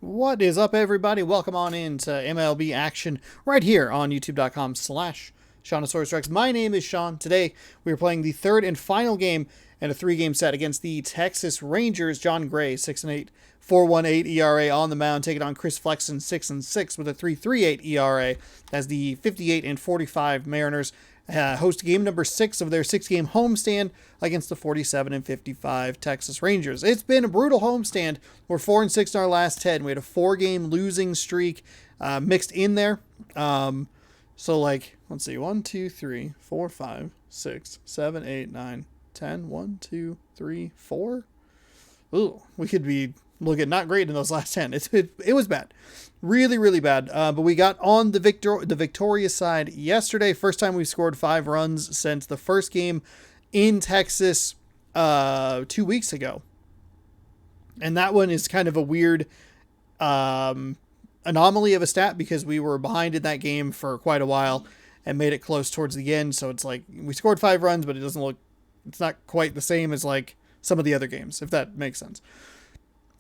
What is up, everybody? Welcome on into MLB action right here on youtube.com/Shaunosaurus Rex. My name is Sean. Today, we are playing the third and final game in a three-game set against the Texas Rangers. Jon Gray, 6-8, 4.18 ERA on the mound, taking on Chris Flexen, 6-6 with a 3.38 ERA as the 58 and 45 Mariners host game number 6 of their 6-game homestand against the 47 and 55 Texas Rangers. It's been a brutal homestand. We're 4-6 in our last 10. We had a 4-game losing streak mixed in there. So like, let's see, 1, 2, 3, 4, 5, 6, 7, 8, 9, 10. 1, 2, 3, 4. Ooh, we could be looking not great in those last 10. It was bad. Really, really bad. But we got on the victorious side yesterday. First time we scored 5 runs since the first game in Texas 2 weeks ago. And that one is kind of a weird anomaly of a stat because we were behind in that game for quite a while and made it close towards the end. So it's like we scored 5 runs, but it's not quite the same as like some of the other games, if that makes sense.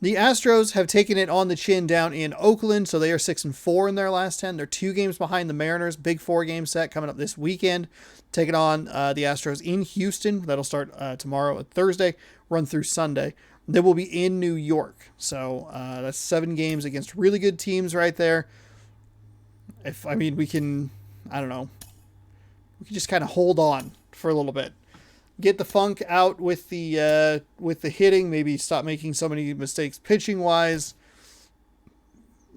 The Astros have taken it on the chin down in Oakland, so they are 6-4 in their last 10. They're 2 games behind the Mariners. Big 4-game set coming up this weekend. Taking on the Astros in Houston. That'll start tomorrow, Thursday, run through Sunday. They will be in New York. So that's 7 games against really good teams right there. We can just kind of hold on for a little bit. Get the funk out with the hitting. Maybe stop making so many mistakes pitching wise.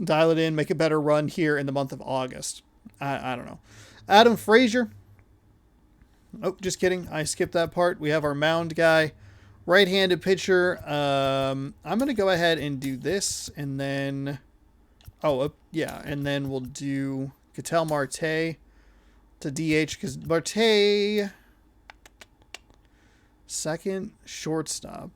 Dial it in. Make a better run here in the month of August. I don't know. Adam Frazier. Oh, just kidding. I skipped that part. We have our mound guy, right-handed pitcher. I'm gonna go ahead and do this, and then and then we'll do Ketel Marte to DH because Marte. Second shortstop.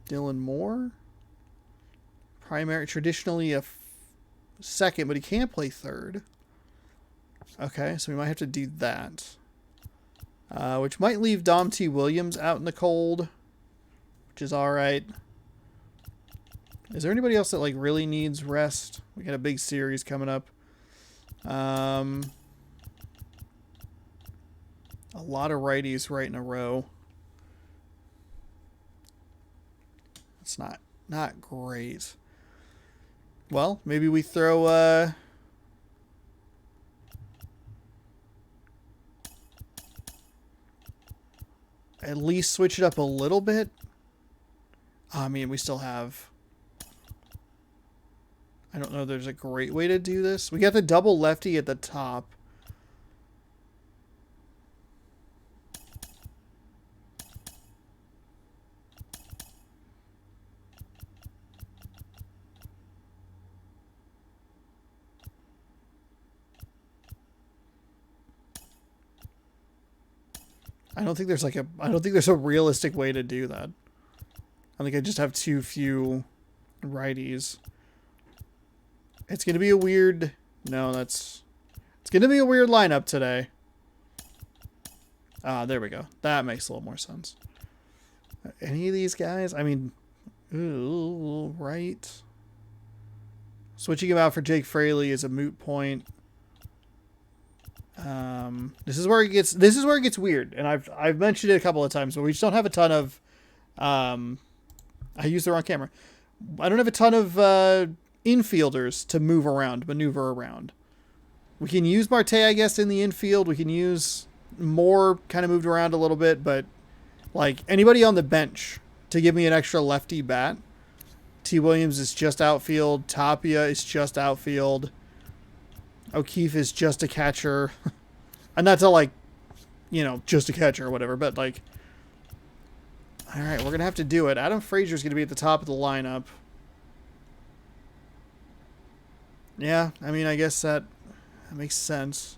Dylan Moore. Primary, traditionally a second, but he can't play third. Okay, so we might have to do that. Which might leave Dom T. Williams out in the cold, which is alright. Is there anybody else that like really needs rest? We got a big series coming up. A lot of righties right in a row. It's not great. Well, maybe we throw at least switch it up a little bit. I mean, we still have... I don't know if there's a great way to do this. We got the double lefty at the top. I don't think there's a realistic way to do that. I think I just have too few righties. It's going to be a weird... No, it's going to be a weird lineup today. Ah, there we go. That makes a little more sense. Any of these guys? I mean, ooh, right. Switching him out for Jake Fraley is a moot point. This is where it gets weird, and I've mentioned it a couple of times, but we just don't have a ton of I used the wrong camera. I don't have a ton of infielders to maneuver around. We can use Marte, I guess, in the infield. We can use Moore kind of moved around a little bit, but like anybody on the bench to give me an extra lefty bat. T. Williams is just outfield. Tapia is just outfield. O'Keefe is just a catcher. And not to like, just a catcher or whatever, but like, all right, we're going to have to do it. Adam Frazier is going to be at the top of the lineup. Yeah, I mean, I guess that makes sense.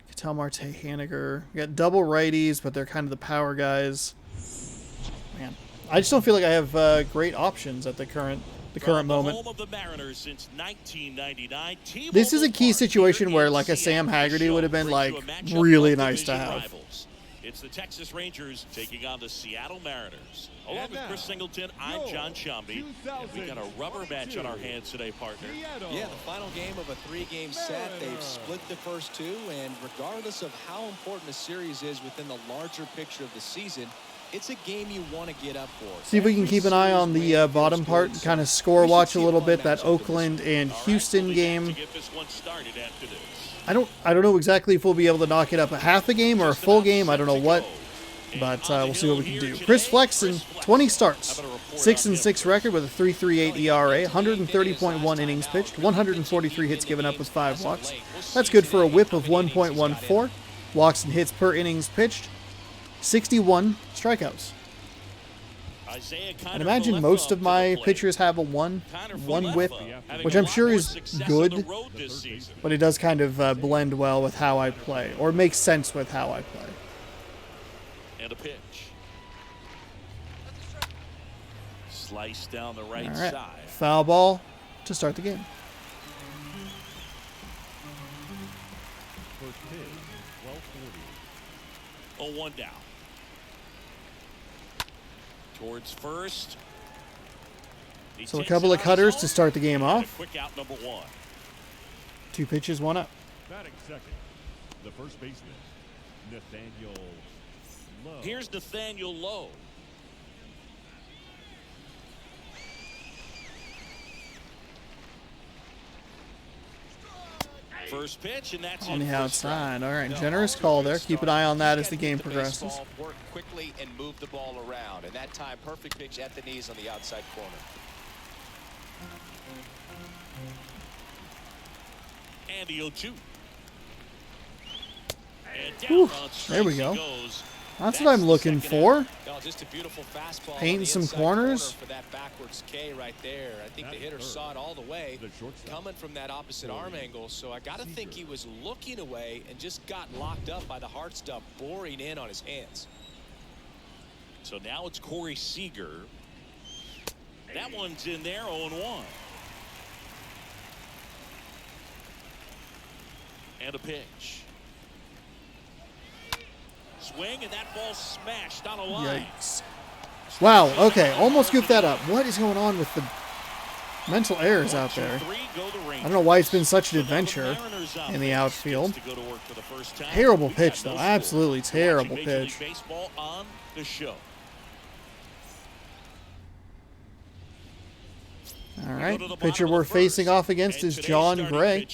Ketel Marte, Haniger. We got double righties, but they're kind of the power guys. Man, I just don't feel like I have great options at the current moment. This is a key situation where like a Sam Haggerty would have been like really nice to have. It's the Texas Rangers taking on the Seattle Mariners. Along with Chris Singleton, I'm John Sciambi. And we got a rubber match on our hands today, partner. Yeah, the final game of a 3-game set. They've split the first 2, and regardless of how important a series is within the larger picture of the season, it's a game you want to get up for. See if we can keep an eye on the bottom part, kind of score watch a little bit, that Oakland and Houston game. I don't know exactly if we'll be able to knock it up a half a game or a full game. I don't know what, but we'll see what we can do. Chris Flexen, 20 starts, 6-6 record with a 3.38 ERA, 130.1 innings pitched, 143 hits given up with 5 walks. That's good for a WHIP of 1.14. Walks and hits per innings pitched, 61 strikeouts. And imagine most of my pitchers have a 1 WHIP, which I'm sure is good, but it does kind of blend well with how I play, or makes sense with how I play. And a pitch. Slice down the right side. Foul ball to start the game. First pitch, 12:40. 0-1 down. Towards first. So a couple of cutters to start the game off. Quick out number 1. 2 pitches, 1 up. Batting second, the first baseman, Nathaniel Lowe. Here's Nathaniel Lowe. First pitch, and that's on the outside. All right, generous call there. Keep an eye on that as the game progresses. Work quickly and move the ball around, and that time perfect pitch at the knees on the outside corner. And the 0-2. And down there we go. goes. That's what I'm looking for. Oh, just a beautiful fastball. Painting some corners. For that backwards K right there. I think the hitter saw it all the way, coming from that opposite arm angle. So I got to think he was looking away and just got locked up by the hard stuff boring in on his hands. So now it's Corey Seager. That one's in there, 0-1. And a pitch. Swing, and that ball smashed on a line. Yikes. Wow, okay, almost goofed that up. What is going on with the mental errors out there? I don't know why it's been such an adventure in the outfield. Terrible pitch, though. Absolutely terrible pitch. All right, pitcher we're facing off against is John Gray.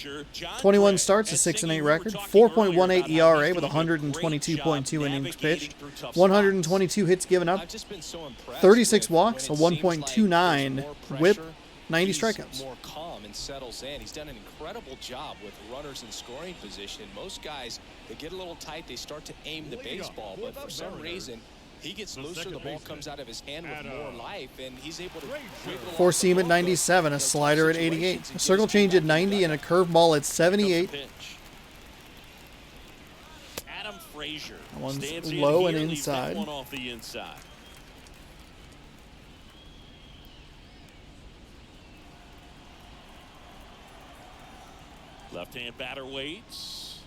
21 starts, a 6-8 record, 4.18 ERA with 122.2 innings pitched, 122 hits given up, 36 walks, a 1.29 WHIP, 90 strikeouts. More calm and settles in. He's done an incredible job with runners in scoring position. Most guys, they get a little tight, they start to aim the baseball, but for some reason, he gets looser, the ball comes out of his hand with more life, and he's able to four seam at 97, a slider at 88, a circle change at 90, and a curveball at 78. Adam Frazier. That one's low and inside. One off the inside. Left-hand batter waits.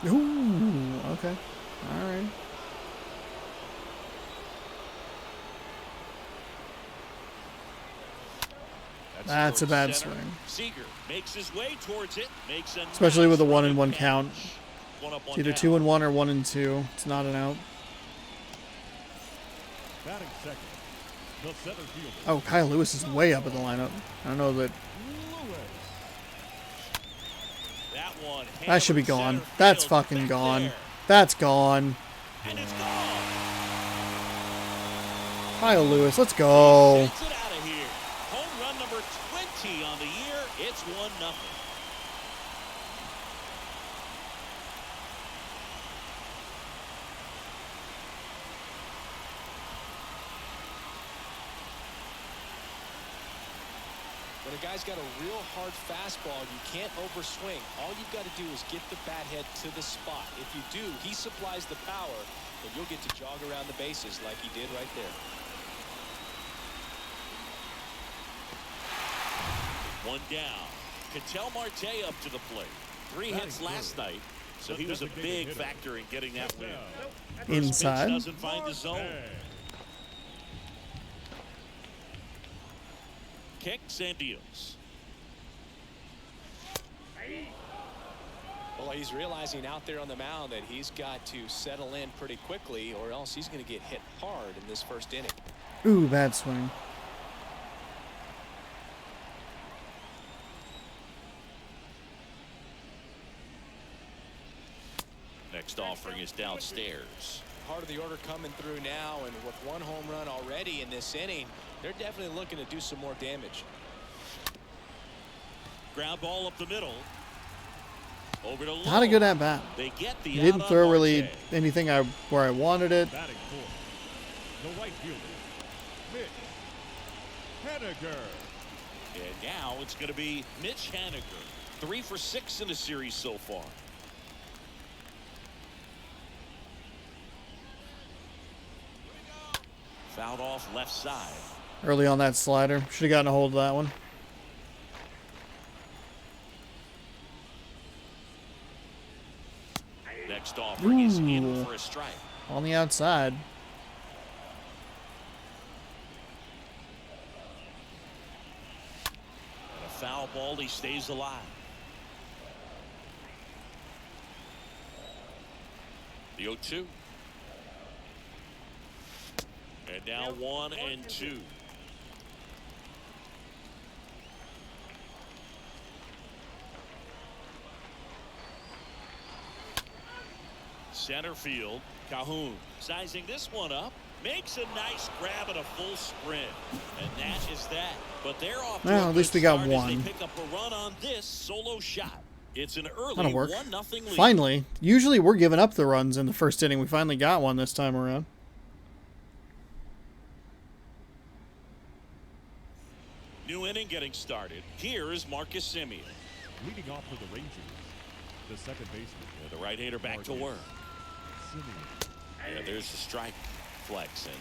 Ooh, okay. All right. That's a bad swing. Seager makes his way towards it. Especially with a 1-1 count. It's either 2-1 or 1-2. It's not an out. Oh, Kyle Lewis is way up in the lineup. I don't know that. That should be gone. That's fucking gone. That's gone. Kyle Lewis, let's go. Home run number 20 on the year. It's 1-0. When a guy's got a real hard fastball, you can't overswing. All you've got to do is get the bat head to the spot. If you do, he supplies the power, and you'll get to jog around the bases like he did right there. One down. Ketel Marte up to the plate. 3 hits last night. So he was a big factor in getting that win. Inside. Doesn't find the zone. Kicks and deals. Well, he's realizing out there on the mound that he's got to settle in pretty quickly, or else he's going to get hit hard in this first inning. Ooh, bad swing. Next offering is downstairs. Part of the order coming through now, and with one home run already in this inning, they're definitely looking to do some more damage. Ground ball up the middle. Over to Not a good at bat. They get the He didn't out throw on really Marte. anything where I wanted it. Batting fourth, the right fielder, Mitch Haniger. And now it's going to be Mitch Haniger. 3 for 6 in the series so far. Fouled off left side. Early on that slider. Should have gotten a hold of that one. Next offering is Ooh. in for a strike. On the outside. And a foul ball, he stays alive. The 0-2. And now 1 and 2. Center field, Calhoun sizing this one up, makes a nice grab and a full sprint, and that is that. But they're off. Well, at least we got one. one. They pick up a run on this solo shot. It's an early That'll work. 1-0 lead. Finally. Usually we're giving up the runs in the first inning. We finally got one this time around. New inning getting started. Here is Marcus Semien. Leading off for the Rangers, the second baseman. The right-hander back to work. Semien. Yeah, there's the strike flex, and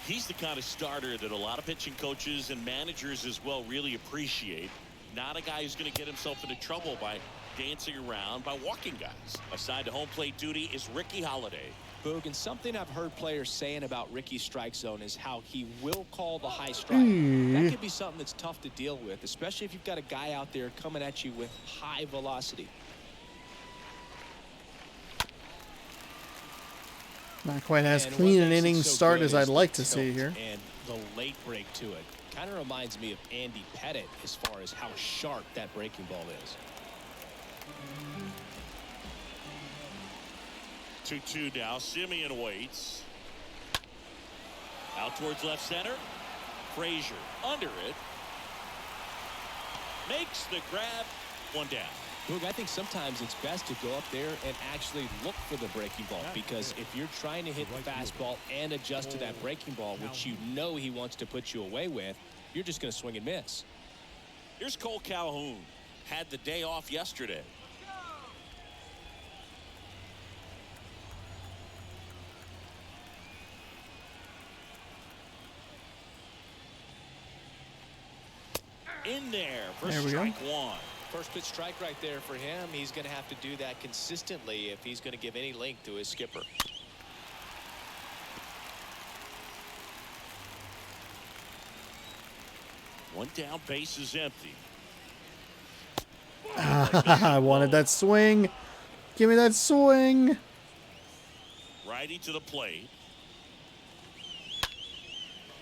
he's the kind of starter that a lot of pitching coaches and managers as well really appreciate. Not a guy who's going to get himself into trouble by dancing around, by walking guys. Assigned to home plate duty is Ricky Holiday. Boog, and something I've heard players saying about Ricky's strike zone is how he will call the high strike. That could be something that's tough to deal with, especially if you've got a guy out there coming at you with high velocity. Not quite as And clean what an makes it inning so start good as is I'd the like to see tilt here. And the late break to it kind of reminds me of Andy Pettit as far as how sharp that breaking ball is. 2-2 now. Semien waits. Out towards left center. Frazier under it. Makes the grab. One down. Boog, I think sometimes it's best to go up there and actually look for the breaking ball, because if you're trying to hit the fastball and adjust to that breaking ball, which you know he wants to put you away with, you're just going to swing and miss. Here's Cole Calhoun. Had the day off yesterday. In there for There we go. strike one. First pitch strike right there for him. He's going to have to do that consistently if he's going to give any length to his skipper. One down, base is empty. I wanted that swing. Give me that swing. Righty to the plate.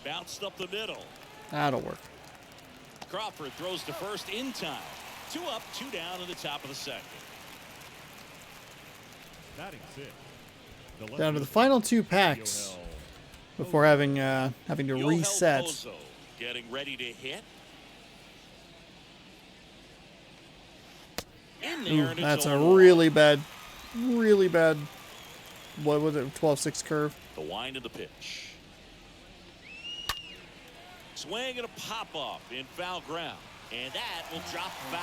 Bounced up the middle. That'll work. Crawford throws to first in time. 2 up, 2 down in the top of the second. Batting sixth, the left Down to the fielder, final 2 packs Yoel before having to Yoel reset. Pozo getting ready to hit. In there, Ooh, and that's it's a 0-1. really bad, what was it, 12-6 curve? The wind of the pitch. Swing and a pop-up in foul ground. And that will drop foul.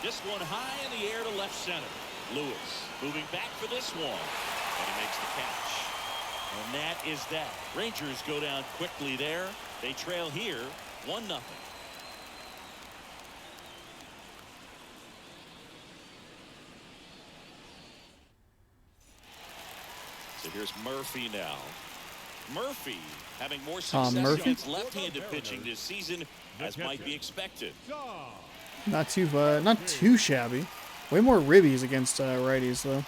This one high in the air to left center. Lewis moving back for this one. And he makes the catch. And that is that. Rangers go down quickly there. They trail here 1-0. here's Murphy now. Murphy having more Tom success Murphy? against left-handed pitching this season, as might be expected. Not too shabby. Way more ribbies against righties though.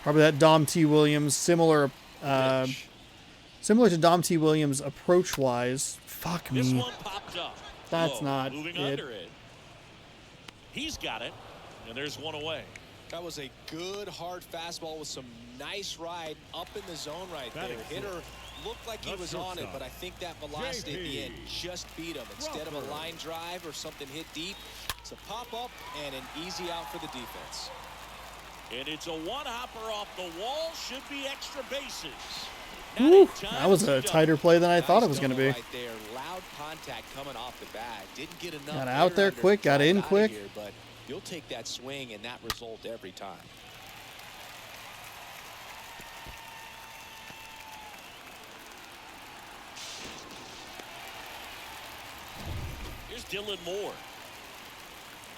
Probably that Dom T. Williams, similar to Dom T. Williams approach-wise. Fuck This me. one popped up. That's Low, not moving it. under it. He's got it, and there's one away. That was a good hard fastball with some nice ride up in the zone right there. Hitter looked like he was on it, but I think that velocity at the end just beat him. Instead of a line drive or something hit deep, it's a pop-up and an easy out for the defense. And it's a one-hopper off the wall. Should be extra bases. Woo, that was a tighter play than I thought it was going to be. Right there. Loud contact coming off the bat. Didn't get enough. Got out there under quick, got to in out of quick. here, but you'll take that swing and that result every time. Here's Dylan Moore.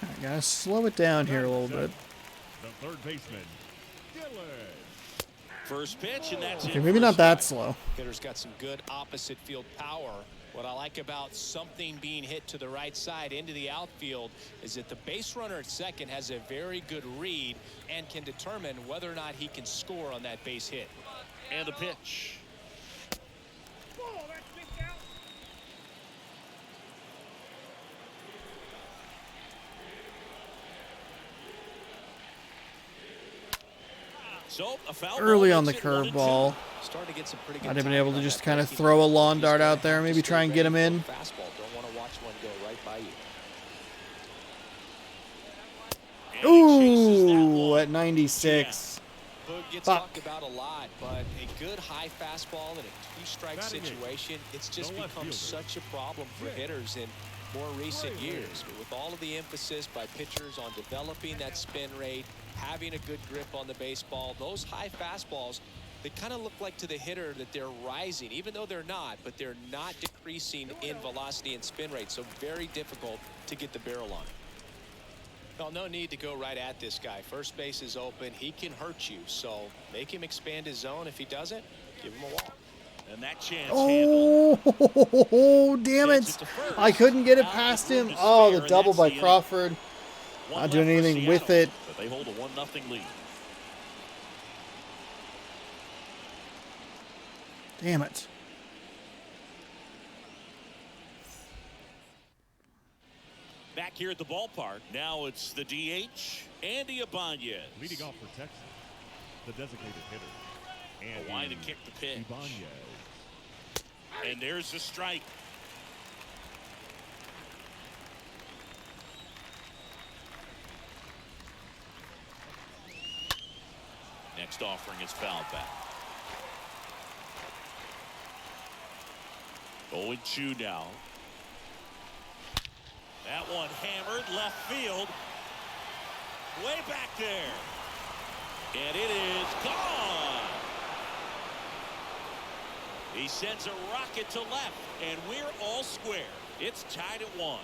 All right, guys, slow it down here a little bit. The third baseman, Dylan. First pitch, and that's Okay, it maybe for not a that strike. slow. Hitter's got some good opposite field power. What I like about something being hit to the right side into the outfield is that the base runner at second has a very good read and can determine whether or not he can score on that base hit. And the pitch. So a foul Early ball on the makes it 1-2. curveball. Starting to get some pretty good I'd have been timing able to on just that kind of breaking throw a ball. lawn He's dart gonna out there, have to maybe stay try and get him ready in. for a fastball. Don't want to watch one go right by you. And he chases that Ooh, one. at 96. Boog gets Fuck. talked about a lot, but a good high fastball in a two-strike Batting eighth. situation, it's just The left become fielder. such a problem for hitters in more recent years. With all of the emphasis by pitchers on developing that spin rate, having a good grip on the baseball, those high fastballs, they kind of look like to the hitter that they're rising, even though they're not, but they're not decreasing in velocity and spin rate, so very difficult to get the barrel on. Well, no need to go right at this guy. First base is open. He can hurt you, so make him expand his zone. If he doesn't, give him a walk. And that chance handled. Oh, damn Sends it. it to first. I couldn't get it Out past with room him. to Oh, spare, the and double that's by the inning. Crawford. One Not doing left for anything with Seattle, it. But they hold a 1-0 lead. Damn it. Back here at the ballpark, now it's the DH, Andy Ibanez. Leading off for Texas, the designated hitter. A line to kick the pitch. Ibanez. And there's the strike. Next offering is fouled back. 0-2 now. That one hammered left field. Way back there. And it is gone. He sends a rocket to left, and we're all square. It's tied at 1.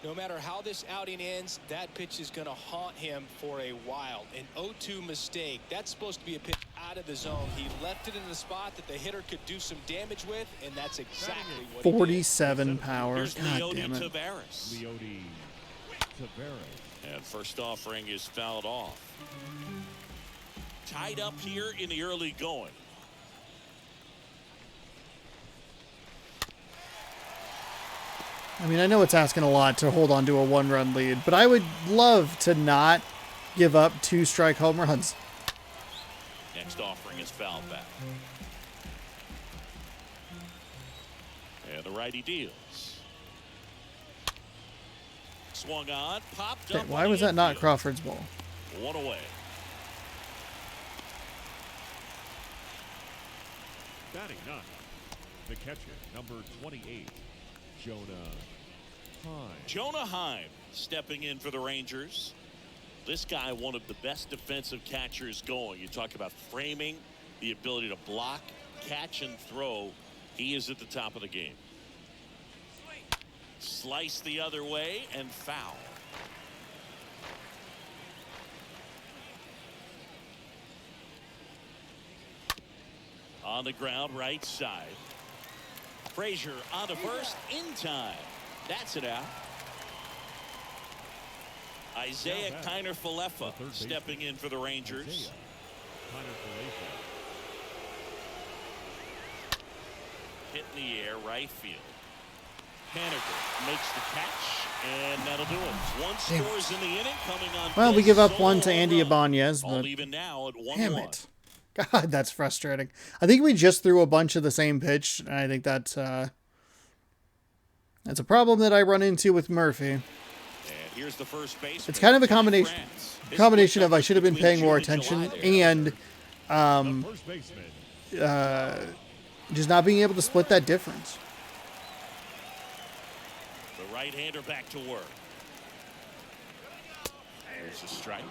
No matter how this outing ends, that pitch is going to haunt him for a while. An 0-2 mistake. That's supposed to be a pitch out of the zone. He left it in a spot that the hitter could do some damage with, and that's exactly what he did. 47 power. Here's God Leody damn it. Taveras. Leody Taveras. And first offering is fouled off. Tied up here in the early going. I mean, I know it's asking a lot to hold on to a one-run lead, but I would love to not give up 2-strike home runs. Next offering is fouled back. And the righty deals. Swung on, popped Okay, up. why on was the that not infield. Crawford's ball? 1 away. Batting ninth, the catcher, number 28, Jonah Heim. Jonah Heim stepping in for the Rangers. This guy, one of the best defensive catchers going. You talk about framing, the ability to block, catch, and throw. He is at the top of the game. Slice the other way and foul. On the ground, right side. Frazier on the first, in time. That's it out. Isaiah Kiner-Falefa stepping in for the Rangers. Hit in the air, right field. Haniger makes the catch, and that'll do it. One scores in the inning, coming on. Well, we give up one to Andy Ibanez, All but even now at 1-1. damn it. God, that's frustrating. I think we just threw a bunch of the same pitch, and I think that's a problem that I run into with Murphy. And here's the first base. It's kind of a combination of I should have been paying more attention and just not being able to split that difference. The right-hander back to work. There's a strike.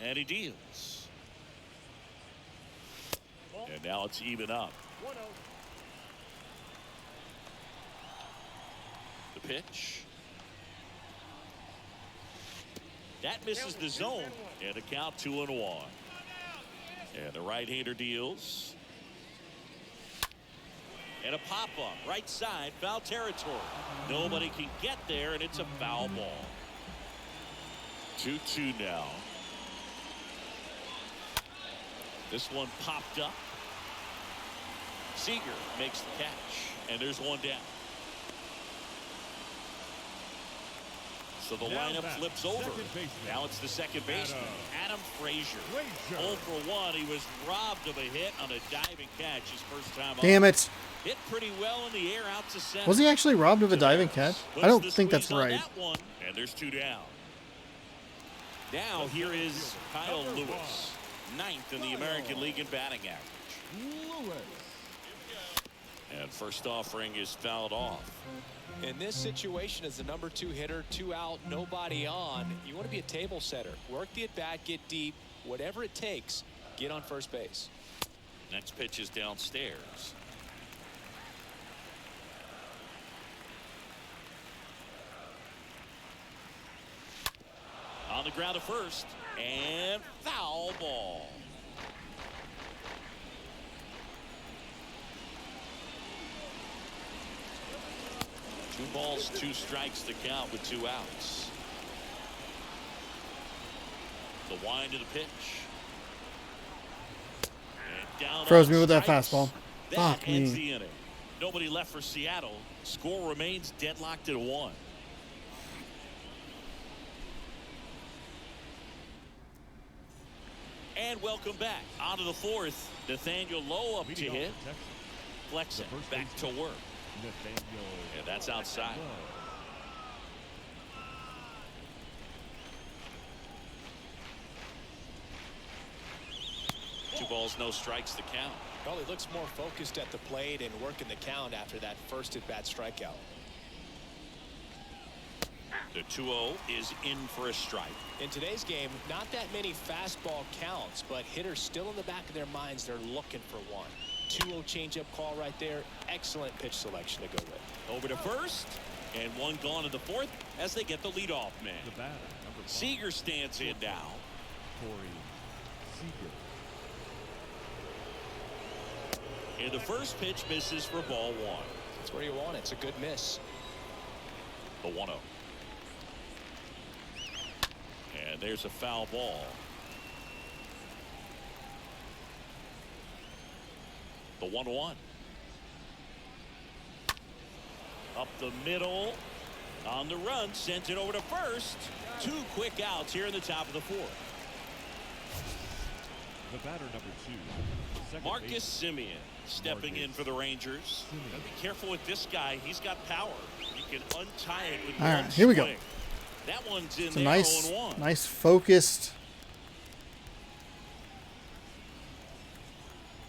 And he deals. And now it's even up. The pitch. That misses the zone. And a count 2-1. And the right-hander deals. And a pop-up, right side, foul territory. Nobody can get there, and it's a foul ball. 2-2 now. This one popped up. Seager makes the catch, and there's one down. So the lineup flips over. Now it's the second baseman, Adam Frazier. 0 for 1. He was robbed of a hit on a diving catch his first time up. Damn it. Hit pretty well in the air out to center. Was he actually robbed of a diving catch? I don't think that's right. That one, and there's 2 down. Now here is Kyle Lewis, 9th in the American League in batting average. And first offering is fouled off. In this situation, as the number 2 hitter, 2 out, nobody on, you want to be a table setter. Work the at bat, get deep, whatever it takes, get on first base. Next pitch is downstairs. On the ground to first, and foul ball. Two balls, 2 strikes to count with 2 outs. The wind of the pitch. And down Froze on me with that strikes. fastball. That Fuck ends me. the inning. Nobody left for Seattle. Score remains deadlocked at 1. And welcome back. On to the 4th. Nathaniel Lowe up to hit. Flexen back to work. And that's outside. 2 balls, no strikes to count. Well, he looks more focused at the plate and working the count after that first at-bat strikeout. The 2-0 is in for a strike. In today's game, not that many fastball counts, but hitters still in the back of their minds, they're looking for one. 2-0 changeup call right there. Excellent pitch selection to go with. Over to first, and 1 gone in the 4th as they get the leadoff man. Seager stands in now. And the first pitch misses for ball 1. That's where you want it. It's a good miss. The 1-0. And there's a foul ball. The 1-1. Up the middle. On the run. Sends it over to first. 2 quick outs here in the top of the 4th. The batter number 2. Marcus Semien stepping in for the Rangers. Be careful with this guy. He's got power. He can untie it with All one right, here we go. swing. That one's in It's a there. nice, 0-1. nice focused,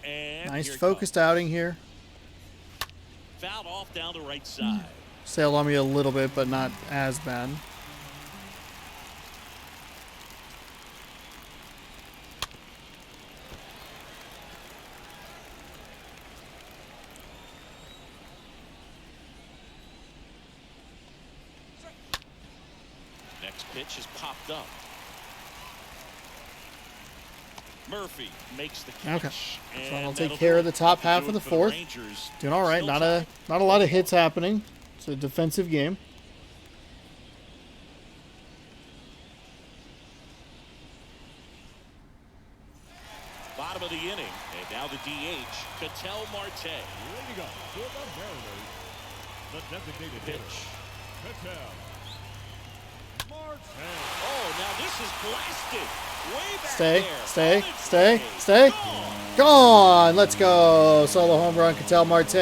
And nice here it focused comes. outing here. Fouled off down the right side. Sailed on me a little bit, but not as bad. next pitch is popped up. Murphy makes the catch. Okay. So and I'll take that'll care do of the it. top That'll half do of the it for fourth. Rangers. Doing all right. Still Not tied. a lot of hits happening. It's a defensive game. Bottom of the inning. And now the DH, Ketel Marte. Leading up for the Mariners, the designated hitter, Pitch. Ketel Marte. Oh, now this is blasted. Way back Stay, there. stay, On its stay, way. stay. Gone. Gone. Let's go. Solo home run, Ketel Marte.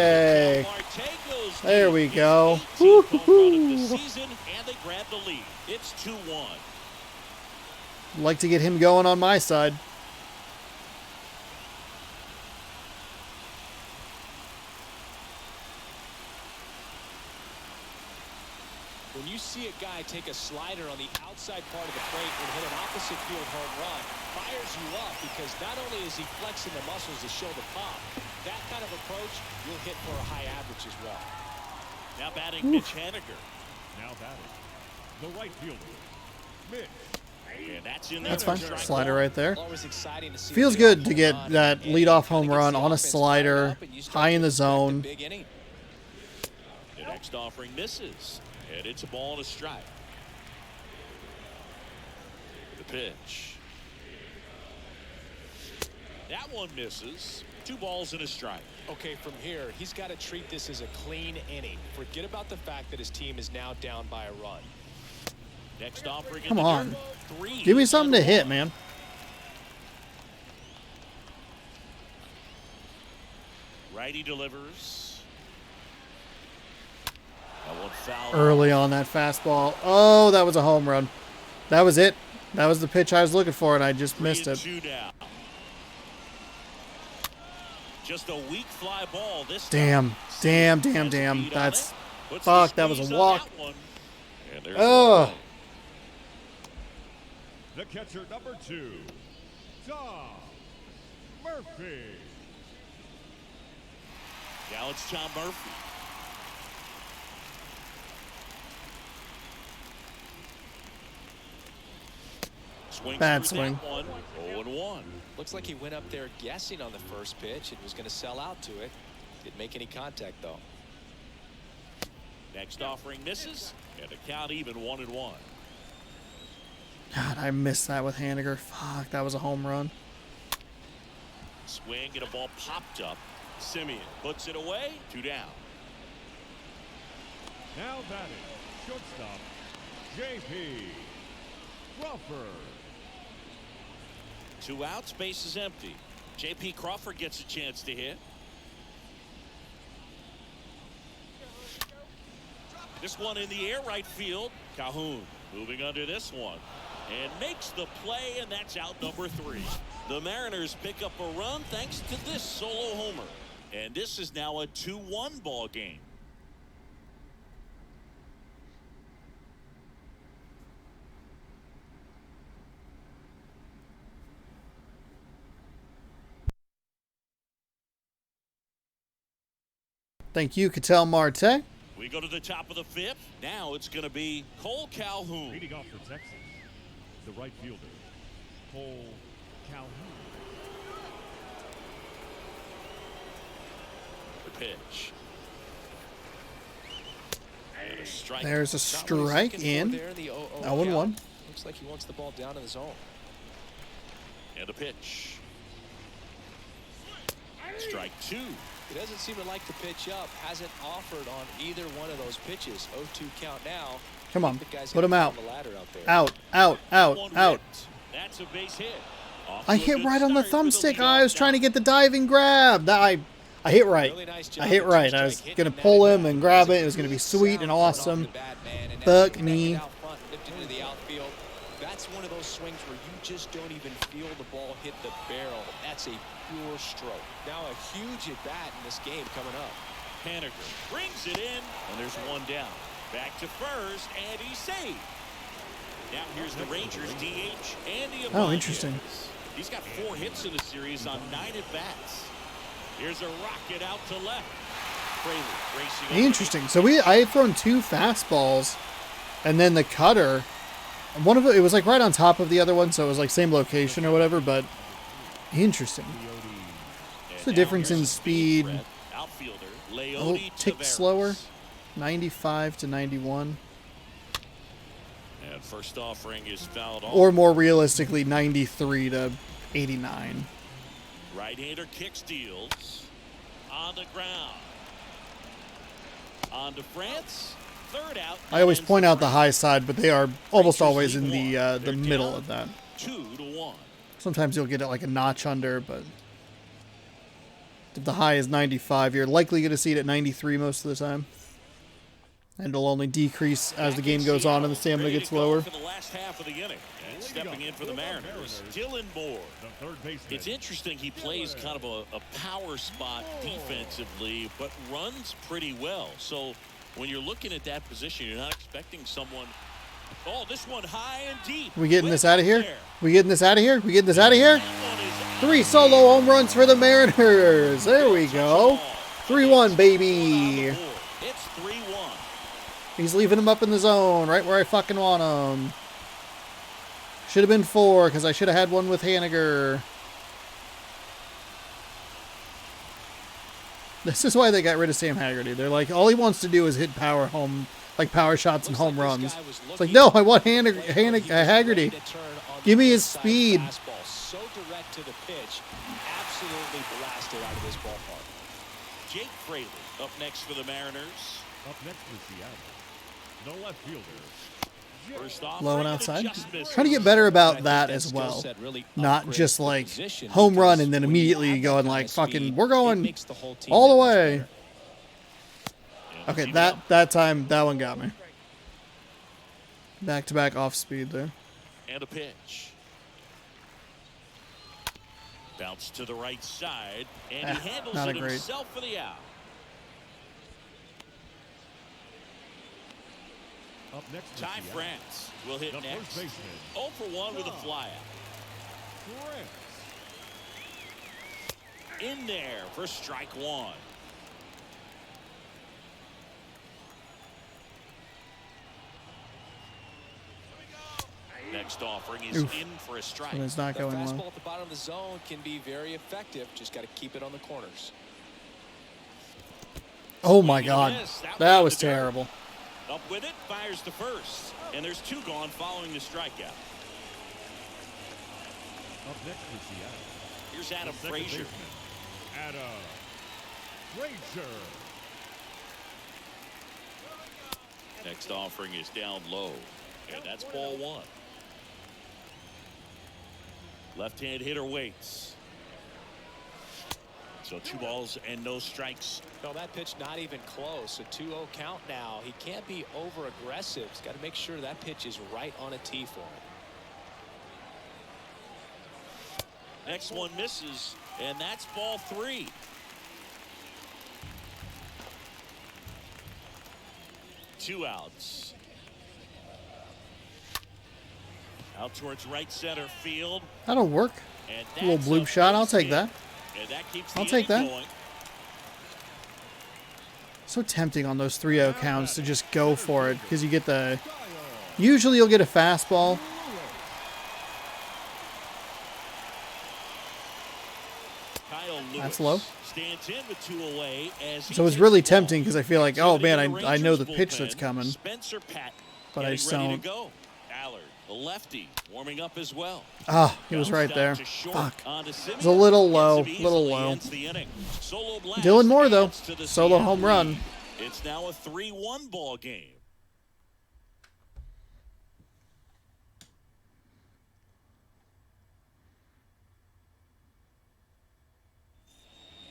Marte goes There deep. we His go. 18th home run of the Woo-hoo-hoo. season, and they grab the lead. It's 2-1. Like to get him going on my side. When you see a guy take a slider on the outside part of the plate and hit an opposite field home run, fires you up because not only is he flexing the muscles to show the pop, that kind of approach, you'll hit for a high average as well. Now batting Mitch Haniger. Now batting, the right fielder, Mitch. And that's in there. That's fine. Strike Slider one. right there. Always exciting to see Feels a good leadoff to home get run, that and leadoff kinda home gets run the on a offense fired slider, up, and you start high in to the expect a zone. big inning. The next offering misses. And it's a ball and a strike. The pitch. That one misses. 2 balls and a strike. Okay, from here, he's got to treat this as a clean inning. Forget about the fact that his team is now down by a run. Next offering. Come in the on. dirt. 3 Give me something to and hit, 1. man. Righty delivers. That one foul. Early on that fastball. Oh, that was a home run. That was it. That was the pitch I was looking for, and I just missed it. 3-2 down. Just a weak fly ball this Damn. time. Damn, Has damn, a damn. beat on That's... it. Puts fuck, the that was a squeeze on walk. that one. And there's Ugh. the play. The catcher, number 2, Tom Murphy. Now it's Tom Murphy. Swings Bad through swing. that one. 0-1. Looks like he went up there guessing on the first pitch and was going to sell out to it. Didn't make any contact, though. Next offering misses, and the count even 1-1. God, I missed that with Haniger. Fuck, that was a home run. Swing and a ball popped up. Simeon puts it away. 2 down. Now batting, shortstop, J.P. Crawford. 2 outs, base is empty. J.P. Crawford gets a chance to hit. This one in the air, right field. Calhoun moving under this one and makes the play, and that's out number 3. The Mariners pick up a run thanks to this solo homer, and this is now a 2-1 ball game. Thank you, Ketel Marte. We go to the top of the 5th. Now it's going to be Cole Calhoun. Leading off for Texas, the right fielder, Cole Calhoun. The pitch. And a strike. There's a Not what he's strike looking for in. there the 0-0 0-1. count. Looks like he wants the ball down in the zone. And a pitch. Strike 2. He doesn't seem to like to pitch up. Hasn't offered on either one of those pitches. 0-2 count now. Come on, The guy's put him gonna out. climb the ladder out there. Out, out, out, One out. whipped. That's a base hit. Off I to a hit good right on the start for thumbstick. I leadoff was trying to guy. get the diving grab. I hit right. Really nice job I hit with right. two I was strike, going to hitting pull that him and grab it. It was going to be sweet and sound off awesome. the bat, man, and Fuck that's me. out front, lifted into the outfield. That's one of those swings where you just don't even feel the ball hit the barrel. That's a pure stroke. Now a huge at bat in this game coming up. Haniger brings it in, and there's 1 down. Back to first, and he's saved. Now here's the Rangers DH, Andy Ibanez. Oh, interesting. He's got 4 hits in the series on 9 at-bats. Here's a rocket out to left. Fraley racing over. Interesting. So I had thrown 2 fastballs, and then the cutter One of it was like right on top of the other one, so it was like same location or whatever, but interesting. What's the difference in speed? Oh, tick slower. 95 to 91. And first offering is fouled off. Or more realistically, 93 to 89. Right-hander kick steals. On the ground. On to France. Third out. I always point out the high side, but they are almost always in the middle of that. 2-1. Sometimes you'll get it like a notch under, but if the high is 95, you're likely going to see it at 93 most of the time. And it'll only decrease as the game goes on and the stamina gets lower. For the last half of the inning. And stepping in for the Mariners, Dylan Moore. It's interesting, he plays kind of a power spot defensively, but runs pretty well. So when you're looking at that position, you're not expecting someone. Oh, this one high and deep. We getting this out of here? We getting this out of here? We getting this out of here? 3 solo home runs for the Mariners. There we go. 3-1, baby. It's 3-1. He's leaving him up in the zone, right where I fucking want him. Should have been 4, because I should have had one with Haniger. This is why they got rid of Sam Haggerty. They're like, all he wants to do is hit power shots and home runs. It's like, no, I want Haggerty. Give me his speed. So direct to the pitch, absolutely blasted out of this ballpark. Jake Fraley up next for the Mariners. Up next for Seattle, the left fielder. First off, Low and outside. Trying to get better about that as well. Not just like home run and then immediately going like fucking, we're going all the way. Okay, that time, that one got me. Back-to-back off speed there. And a pitch. Bounce to the right side, and he handles not it a great. himself for the out. Up next for Ty Seattle, France will hit the next. first baseman. 0 for 1 with a flyout. France. In there for strike 1. Next offering is Oof. in for a strike. And it's not The going fastball well. at the bottom of the zone can be very effective. Just got to keep it on the corners. Oh my god. That was terrible. Up with it, fires to first. And there's 2 gone following the strikeout. Up next for Seattle, Here's Adam second Frazier. baseman, Adam Frazier. Next offering is down low. And that's ball 1. Left-hand hitter waits. So 2 balls and no strikes. No, that pitch not even close. A 2-0 count now. He can't be over aggressive. He's got to make sure that pitch is right on a tee for him. Next one misses, and that's ball 3. Two outs. Out towards right center field. That'll work. And A little that's bloop shot. I'll base take hit. that. And that keeps I'll the take inning that. going. So tempting on those 3-0 counts to just go for it because you get the. Usually you'll get a fastball. Kyle Lewis That's low. stands in with 2 away as he So it's takes really the ball. tempting because I feel like, oh man, I know the pitch that's coming. Spencer Patton But I getting just ready don't. to go. Allard, the lefty, warming up as well. Ah, he was right Bounced there. out to short Fuck. onto Simeon. It's a little And low, Simeon little easily low. ends the inning. Solo blast Dylan Moore, though. adds to the Solo Seattle home run. lead. It's now a 3-1 ball game.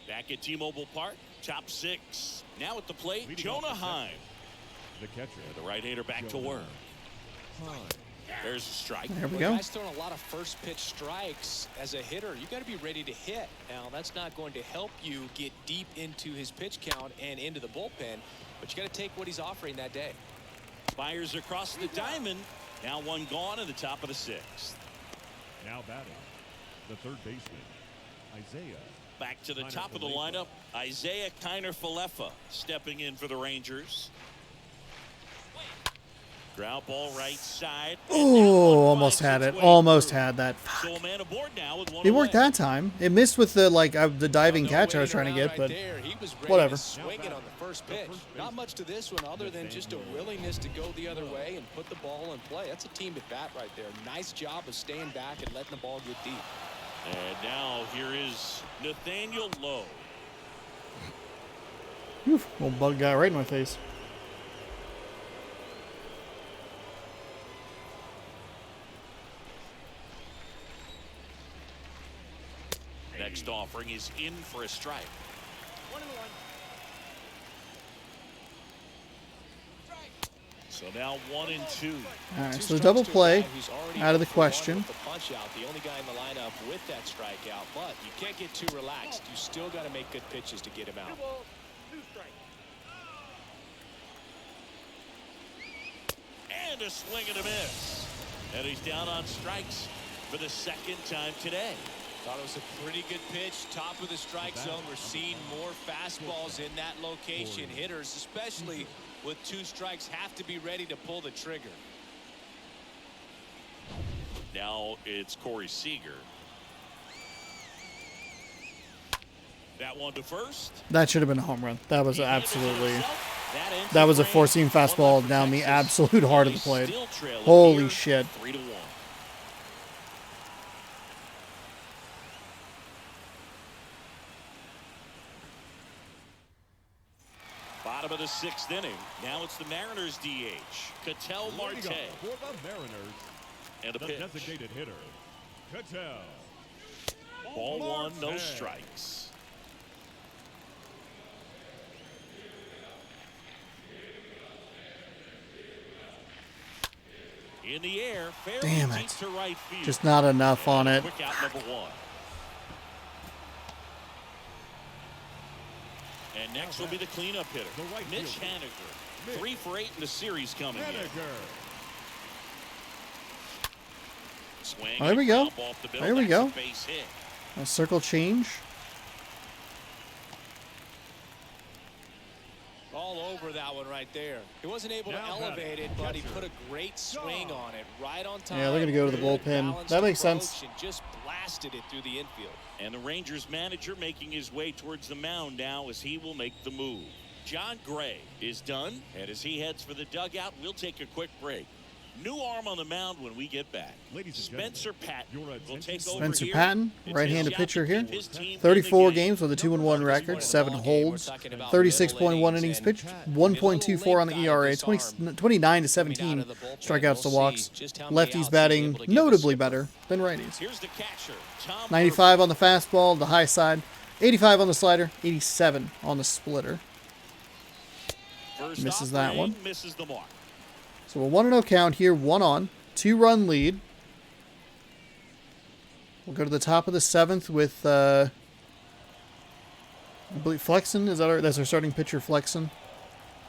Back at T-Mobile Park, top 6. Now at the plate, Leading Jonah off the Heim. The catcher, The right-hander back to work. Heim. There's a strike. There we Well, go. guys throwing a lot of first pitch strikes. As a hitter, you got to be ready to hit. Now, that's not going to help you get deep into his pitch count and into the bullpen, but you got to take what he's offering that day. Fires across the diamond. Now 1 gone in the top of the 6th. Now batting, the third baseman, Isaiah. Back to the Kiner top of the Falefa. lineup, Isaiah Kiner Falefa stepping in for the Rangers. Ground ball right side. Oh, almost had it. Almost had that. So a man aboard now with one It worked away. that time. It missed with the the diving catch I was trying to get, but He was ready whatever. to swing it on the first pitch. Not much to this one other than just a willingness to go the other way and put the ball in play. That's a team at bat right there. Nice job of staying back and letting the ball get deep. And now here is Nathaniel Lowe. Oof, little bug got right in my face. Next offering is in for a strike. 1-1. So now 1-2. All right, so the double play out of the question. The punch out, the only guy in the lineup with that strikeout, but you can't get too relaxed. You still got to make good pitches to get him out. And a swing and a miss. And he's down on strikes for the second time today. Thought it was a pretty good pitch, top of the strike zone. We're seeing more fastballs in that location. Hitters, especially with 2 strikes, have to be ready to pull the trigger. Now it's Corey Seager. That one to first. That should have been a home run. That was absolutely. That was a four-seam fastball down the absolute heart of the plate. Holy shit. 3-1. Bottom of the 6th inning. Now it's the Mariners DH. Ketel Marte. For the Mariners, And a the pitch. designated hitter, Ketel. Ball 1, no Marte. strikes. In the air, fairly Damn deep it. to right field. Just not enough on it. Quick out number 1. And next will be the cleanup hitter, The right Mitch fielder. Haniger. Mitch 3 for 8 in the series coming in. Haniger. Swing There we and go. pop off the middle. There we That's go. a base hit. A circle change. All over that one right there. He wasn't able to Now elevate it, batting, but he catcher, put a great swing on it right on time. Yeah, they're gonna go to the Good bullpen. balanced That makes approach sense. and just blasted it through the infield. And the Rangers manager making his way towards the mound now as he will make the move. John Gray is done, and as he heads for the dugout, we'll take a quick break. New arm on the mound when we get back. Ladies and Spencer gentlemen, Patton your will attention, take over Spencer here. Patton, It's his right-handed job pitcher to here. keep his team in 34 the game. games with a 2-1 record, 7 Ball game, holds, we're talking about 36.1 middle innings pitched, and 1.24 on the middle ERA, length guy with this arm 29 to coming 17 out of the bullpen. strikeouts to We'll walks. see just how many outs Lefties he's batting able to give notably us. better than righties. Here's the catcher, Tom 95 on the fastball, the high side, 85 on the slider, 87 on the splitter. First misses that offering, one. Misses the mark. So a 1-0 count here, 1 on, 2-run lead. We'll go to the top of the 7th with, I believe Flexen. That's our starting pitcher, Flexen.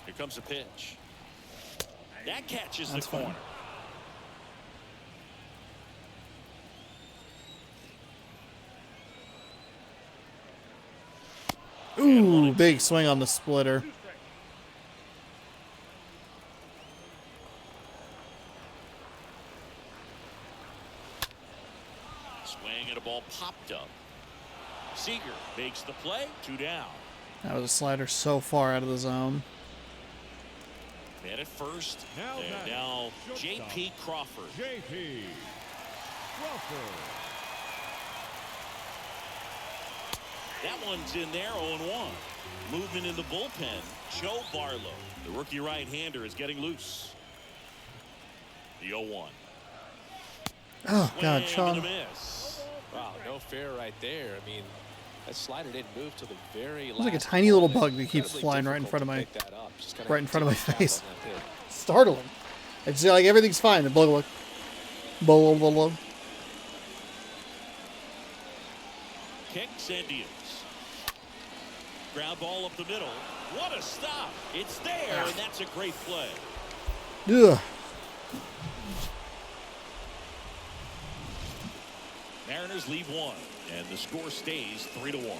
Here comes a pitch. That catches That's the fine. corner. Ooh, big swing on the splitter. Swing and a ball popped up. Seager makes the play. 2 down. That was a slider so far out of the zone. Man at first. Now And batting, now shortstop. J.P. Crawford. J.P. Crawford. That one's in there, 0-1. Movement in the bullpen. Joe Barlow, the rookie right-hander, is getting loose. The 0-1. Oh, God, Swing Sean. and a miss. Wow, no fair right there. I mean, that slider didn't move till the very last. like a tiny little moment. bug that keeps Incredibly flying right in difficult front of to my- pick that up. Just kinda right in front of my tip face. on that hit. Startling. It's like everything's fine. The blah, blah, blah, blah, blah. Kicks and deals. Ground ball up the middle. What a stop. It's there, and that's a great play. Ugh. Mariners leave 1, and the score stays 3-1.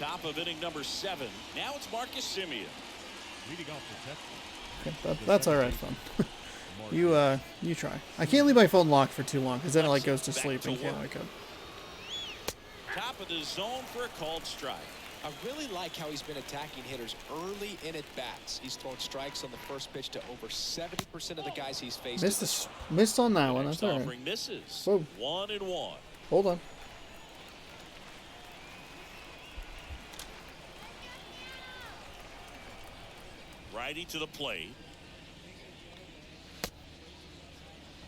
Top of inning number 7. Now it's Marcus Semien. Leading off the 10th. Okay, that's all right, fun. You try. I can't leave my phone locked for too long because then it like goes to Back sleep to and can't work. wake up. Top of the zone for a called strike. I really like how he's been attacking hitters early in at bats. He's thrown strikes on the first pitch to over 70% of the guys he's faced. Missed on that one. Next That's all right. offering misses. Whoa. 1-1. Hold on. Righty to the plate.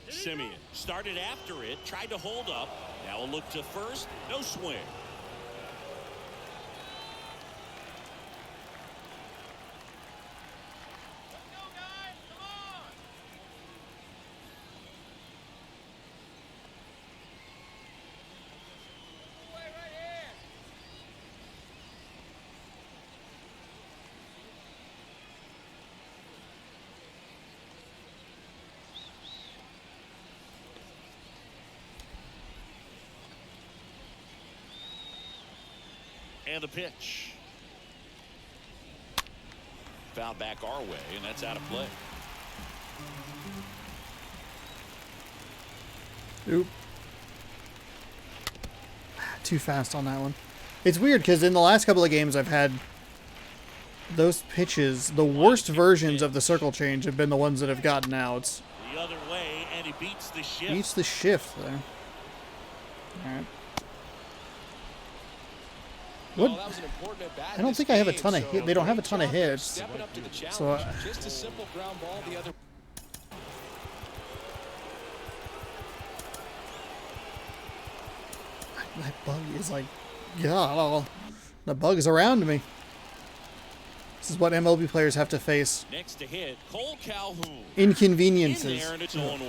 Semien started after it, tried to hold up. Now a look to first, no swing. And the pitch. Fouled back our way, and that's out of play. Oop. Too fast on that one. It's weird because in the last couple of games I've had those pitches, the worst versions of the circle change have been the ones that have gotten outs. The other way, and he beats the shift. Beats the shift there. All right. What? Well, that was an important at bat I don't in think this I have a game, ton of so hit. They don't have a great ton of job there hits. stepping up to the challenge. So, just a simple ground ball the other. That bug is like, yeah, the bug is around me. This is what MLB players have to face. Next to hit, Cole Calhoun. Inconveniences. In there, and it's 0-1.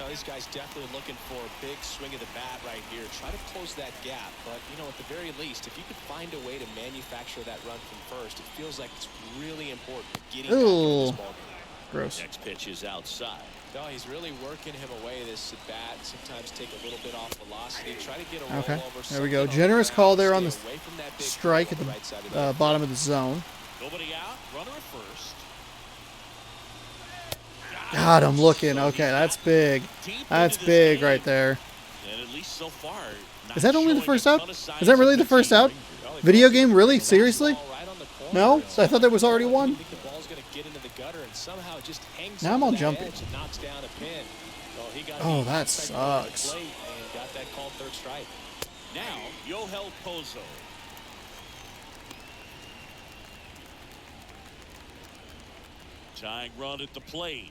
Now, this guy's definitely looking for a big swing of the bat right here. Try to close that gap. But, you know, at the very least, if you could find a way to manufacture that run from first, it feels like it's really important getting back into this ballgame. Gross. Next pitch is outside. No, he's really working him away this at bat. Sometimes take a little bit off velocity. Try to get a Okay. rollover. There we go. Something on Generous the call ground. there on the Stay away from that big strike ball at on the right side of the bottom of the zone. Nobody out, runner at first. God, I'm looking. Okay, that's big. That's big right there. And at least so far, Is that only the first out? Is that really the first out? Video game? Really? Seriously? No? I thought there was already one. I think the ball's going to get into the gutter and somehow it just hangs Now I'm over all that jumpy. edge and knocks down a pin. Well, he got Oh, the that expected on the sucks. plate and got that called third strike. Now, Yohel Pozo. Tying run at the plate.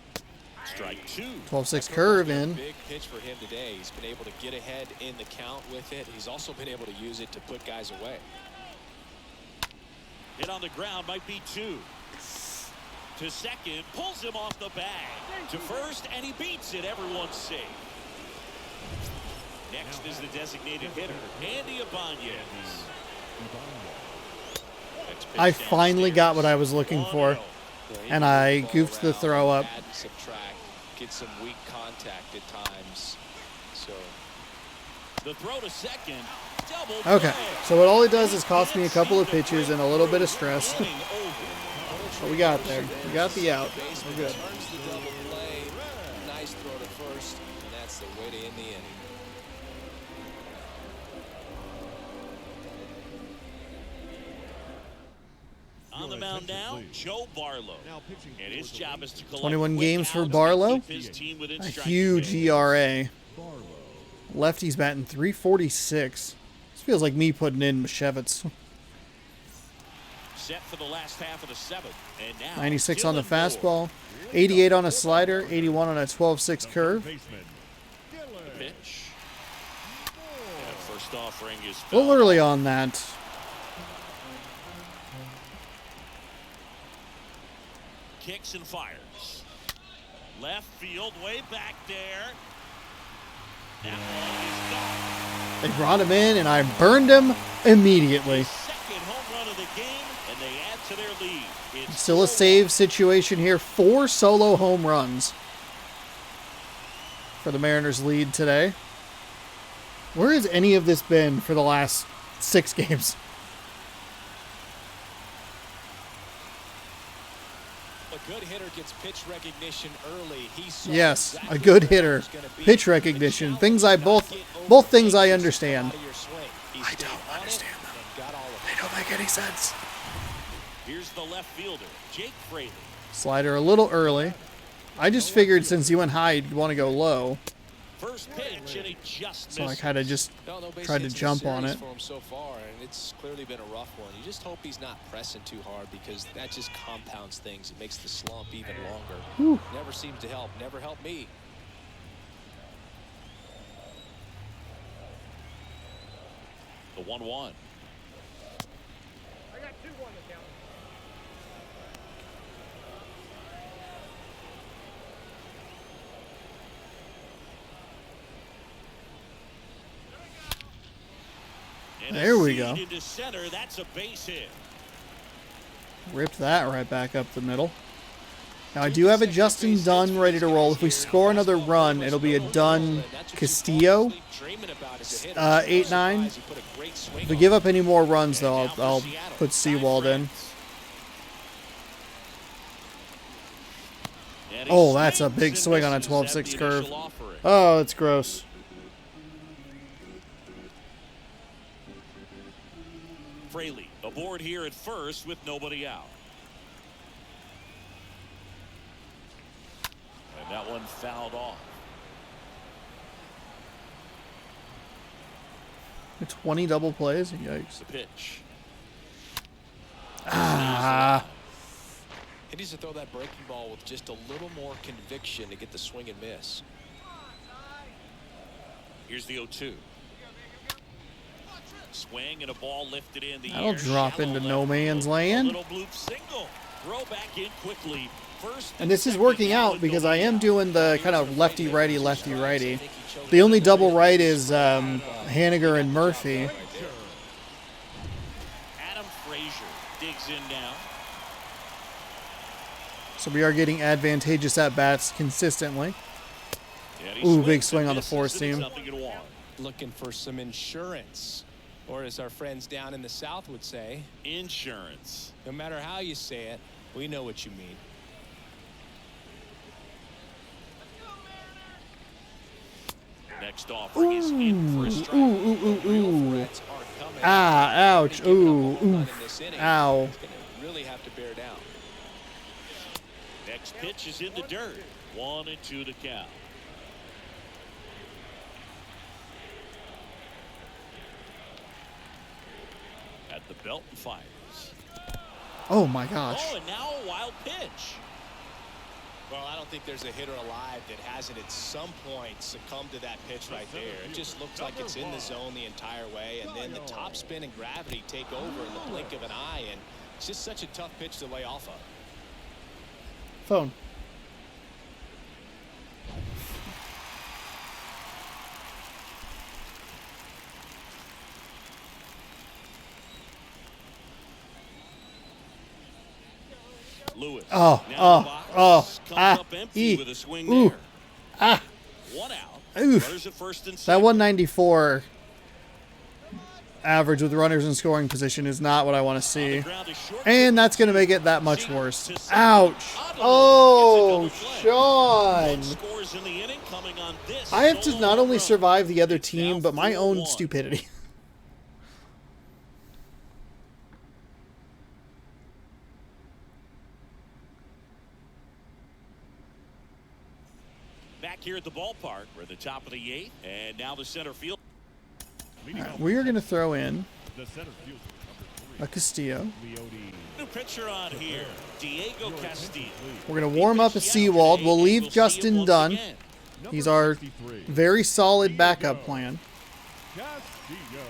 Strike 2. 12-6 curve in. Big pitch for him today. He's been able to get ahead in the count with it. He's also been able to use it to put guys away. Hit on the ground, might be 2. To second, pulls him off the bag. To first, and he beats it. Everyone's safe. Next is the designated hitter, Andy Ibanez. Next pitch I finally got what I was looking for. 1-0. And I goofed the throw up. Add and subtract, get some weak contact at times. So The throw to second. Double Okay, play. so what all it does is cost me a couple of pitches and a little bit of stress. Inning over. But we got there. We got the out. baseman We're good. turns the double play. Nice throw to first, and that's the way to end the inning. On the mound now, Joe Barlow. And his job is to collect 21 quick games for outs and Barlow. keep his team within A striking huge range. ERA. Lefty's batting 346. This feels like me putting in Mashevitz. Set for the last half of the 7th. And now 96 on the Dylan Moore. fastball. 88 on a slider. 81 on a 12-6 curve. Baseman. Pitch. Yeah, first offering is A little early on that. kicks and fires. Left field, way back there. That one is They brought him in, and I burned him immediately. gone. Second home run of the game, and they add to their lead. It's Still a save situation here. 4 solo home runs for the Mariners' lead today. Where has any of this been for the last 6 games? A good hitter gets pitch recognition early. He saw Yes, exactly a good where it hitter. was gonna be. Pitch The recognition. challenge Things was I not both get both things I overanxious understand. out of your swing. He I stayed don't on it understand them. and got all of it. They don't make any sense. Here's the left fielder, Jake Fraley. Slider a little early. I just figured since he went high, he'd want to go low. First pitch, and he just So I misses. kind of just No base tried to hits in the jump on series it. for him so far, and it's clearly been a rough one. You just hope he's not pressing too hard because that just compounds things. It makes the slump even longer. Never seems to help. Never helped me. The 1-1. And There we a go. seed into center. That's a base hit. Ripped that right back up the middle. Now I do have a Justin Dunn ready to roll. If we score another run, it'll be a Dunn Castillo. 8-9. If we give up any more runs, though, I'll put Seawald in. And he Oh, that's a swings big and swing on a misses 12-6 at the curve. initial offering. Oh, it's gross. Fraley aboard here at first with nobody out. And that one fouled off. 20 double plays? Yikes. The pitch. Ah. He needs to throw that breaking ball with just a little more conviction to get the swing and miss. Here's the 0-2. Swing and a ball lifted in the That'll air. drop Shallow into left no man's field. land. A little bloop single. Throw back in quickly. First And this is second working down out with because I nobody am out. doing the kind of lefty-righty, lefty-righty. The only double right is Haniger and Murphy. Adam Frazier digs in now. So we are getting advantageous at-bats consistently. And he Ooh, swings big and swing on the misses, four and it's seam. nothing in one. Looking for some insurance, or as our friends down in the South would say, Insurance. no matter how you say it, we know what you mean. Next offering is in for a strike. Ooh. Threats are coming. Ah, ouch. Giving up a Ooh, home run oof. in this inning, Ow. he's gonna really have to bear down. Next pitch is in the dirt. 1-2 to count. At the belt and fires. Oh, my gosh. Oh, and now a wild pitch. Well, I don't think there's a hitter alive that hasn't at some point succumbed to that pitch right there. It just looks like it's in the zone the entire way, and then the top spin and gravity take over in the blink of an eye, and it's just such a tough pitch to lay off of. Phone. Lewis. Oh, now oh, the box oh, comes ah, up empty ee, with a swing ooh, there. ah. One out. Oof. Runners at first and That second. 194 average with runners in scoring position is not what I want to On the see. ground is short. And that's going to make it that much worse. To second. Ouch. Ottawa Oh, gets a double play. Sean. One scores in the inning coming on this I have to solo not only run. survive the other It's team, now but my own 4-1. stupidity. Back here at the ballpark, we're at the top of the 8th, and now the center field. Leading off We are going to throw in the center fielder, a Castillo. number 3, Leody. New pitcher on here, Diego Castillo. We're going to warm up a Seawald. We'll leave Justin Dunn. Number He's our 63, very solid backup plan. Castillo.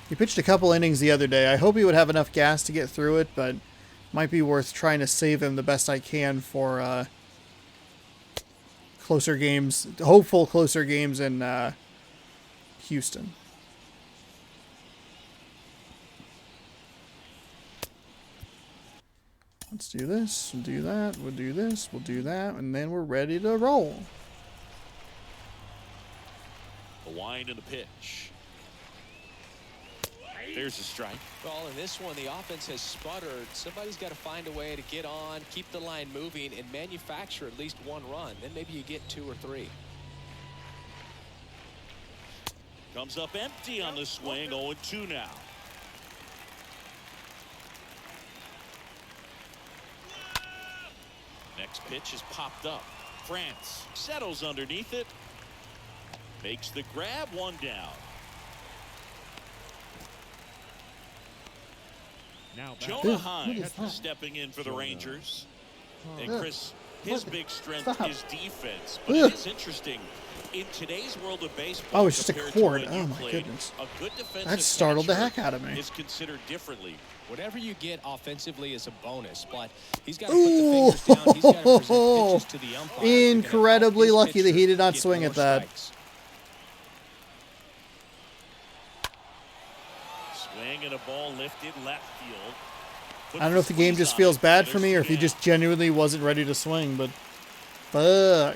He pitched a couple innings the other day. I hope he would have enough gas to get through it, but might be worth trying to save him the best I can for closer games, hopeful closer games in Houston. Let's do this, we'll do that, we'll do this, we'll do that, and then we're ready to roll. The wind and the pitch. There's a strike. Well, in this one, the offense has sputtered. Somebody's got to find a way to get on, keep the line moving, and manufacture at least one run. Then maybe you get 2 or 3. Comes up empty on the swing. 0-2 now. Next pitch is popped up. France settles underneath it. Makes the grab. 1 down. Now Jonah what is Hines that? stepping in for the Jonah. Rangers. And Ugh. Chris, his What? big strength Stop. is defense. But Ugh. it is interesting. In today's world of baseball, Oh, it's just a compared to cord. when Oh, you my played, goodness. a good defensive That startled the catcher heck out of me. is considered differently. Whatever you get offensively is a bonus, but he's got to Ooh. put the fingers down. He's got to present pitches to the umpire. Incredibly lucky that he did not swing at that. Swing and a ball lifted left field. I don't know if the game just feels bad for me or if he just genuinely wasn't ready to swing, but fuck.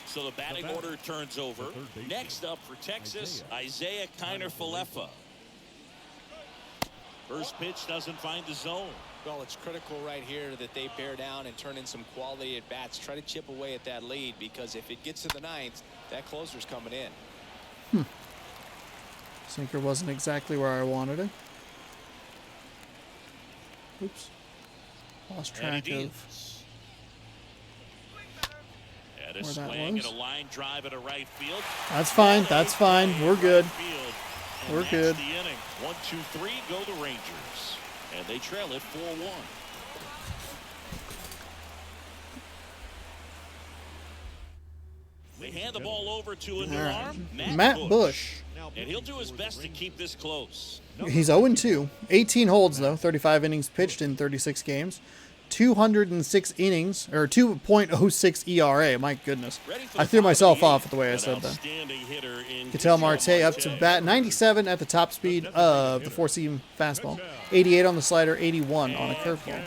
So the batting order turns over. Next up for Texas, Isaiah Kiner-Falefa. First pitch doesn't find the zone. Well, it's critical right here that they bear down and turn in some quality at bats. Try to chip away at that lead, because if it gets to the 9th, that closer's coming in. Sinker wasn't exactly where I wanted it. Oops. Lost And track he of deals. And a where that swing was. and a line drive at a right field. That's fine. That's fine. We're good. Field. And We're that's good. the inning. 1, 2, 3 go the Rangers. And they trail it 4-1. They hand the ball over to a new All right. arm, Matt Bush. And he'll do his best to keep this close. He's 0-2. 18 holds, though. 35 innings pitched in 36 games. 206 innings, or 2.06 ERA. My goodness. I threw myself off with the way I said that. Ketel Marte up to bat 97 at the top speed of the four-seam fastball. 88 on the slider, 81 on a curveball.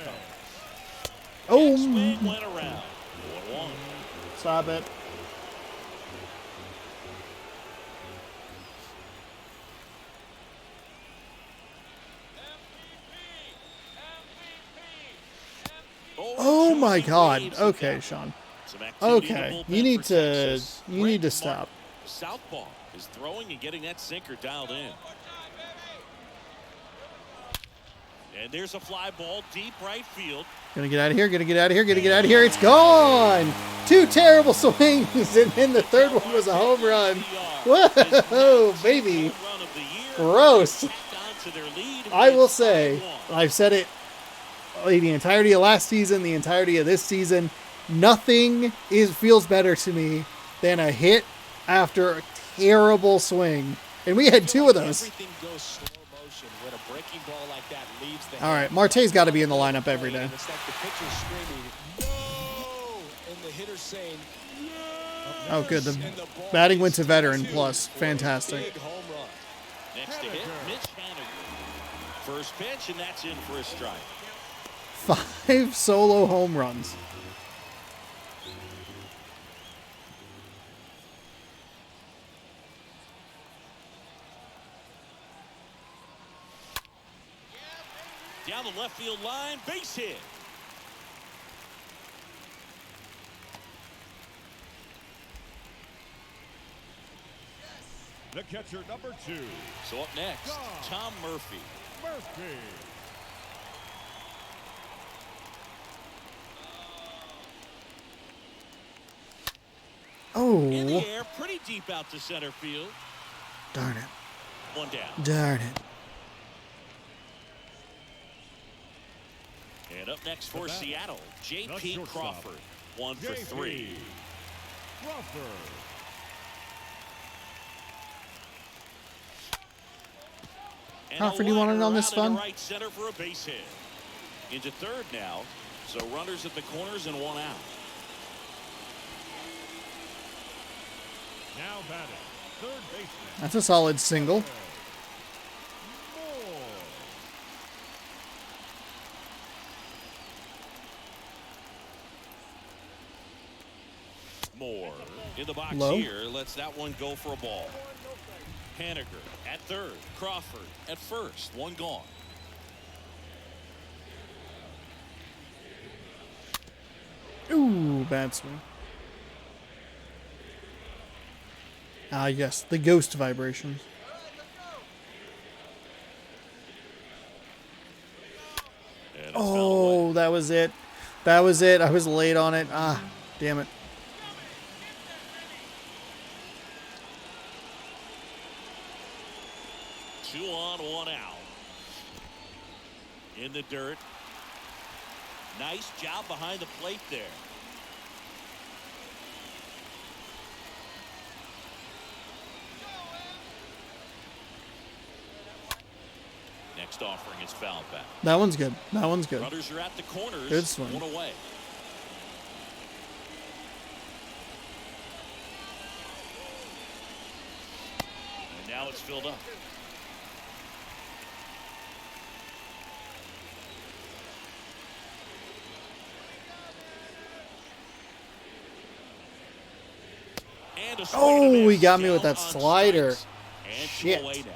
Oh, Swing went around. 1-1. stop it. Oh my God. Okay, Sean. Some activity in the Okay, bullpen you need for to Texas. Greg stop. Martin, Southpaw is throwing and getting that sinker dialed in. And there's a fly ball deep right field. Gonna get out of here, gonna get out of here, gonna get out of here. It's gone! 2 terrible swings, and then the third one was a home run. Whoa, baby. Gross. I will say, I've said it the entirety of last season, the entirety of this season, nothing feels better to me than a hit after a terrible swing. And we had 2 of those. Everything goes slow motion when a breaking ball like that leaves the All right, hand. Marte's got to be in the lineup every day. It's like the pitcher screaming, no! And the hitter saying, Oh, good. The and the ball batting went to gets veteran two plus. for a Fantastic. big home run. Next to hit, Mitch Haniger. First pitch, and that's in for a strike. 5 solo home runs. Down the left field line, base hit. the catcher, number 2, So up next, Tom Murphy. Murphy. In the Oh, air, pretty deep out to center field. darn it. 1 down. Darn it. And up next for Seattle, The J.P. shortstop, Crawford. 1 for 3. J.P. Crawford. And Crawford, a you want in liner on this out into fun? right center for a base hit. Into third now. So runners at the corners and 1 out. Now batting, third baseman. That's a solid single. Moore in the box Low. here. Lets that one go for a ball. Haniger at third. Crawford at first. One gone. Ooh, bad swing. Ah, yes, the ghost vibrations. And it's fouled Oh, away. that was it. That was it. I was late on it. Ah, damn it. Two on, one out. In the dirt. Nice job behind the plate there. Next offering is foul back. That one's good. That one's good. Runners are at the corners. Good swing. One away. And now it's filled up. And a swing Oh, and a he miss. got me with Down that on slider. strikes. And two Shit. away now.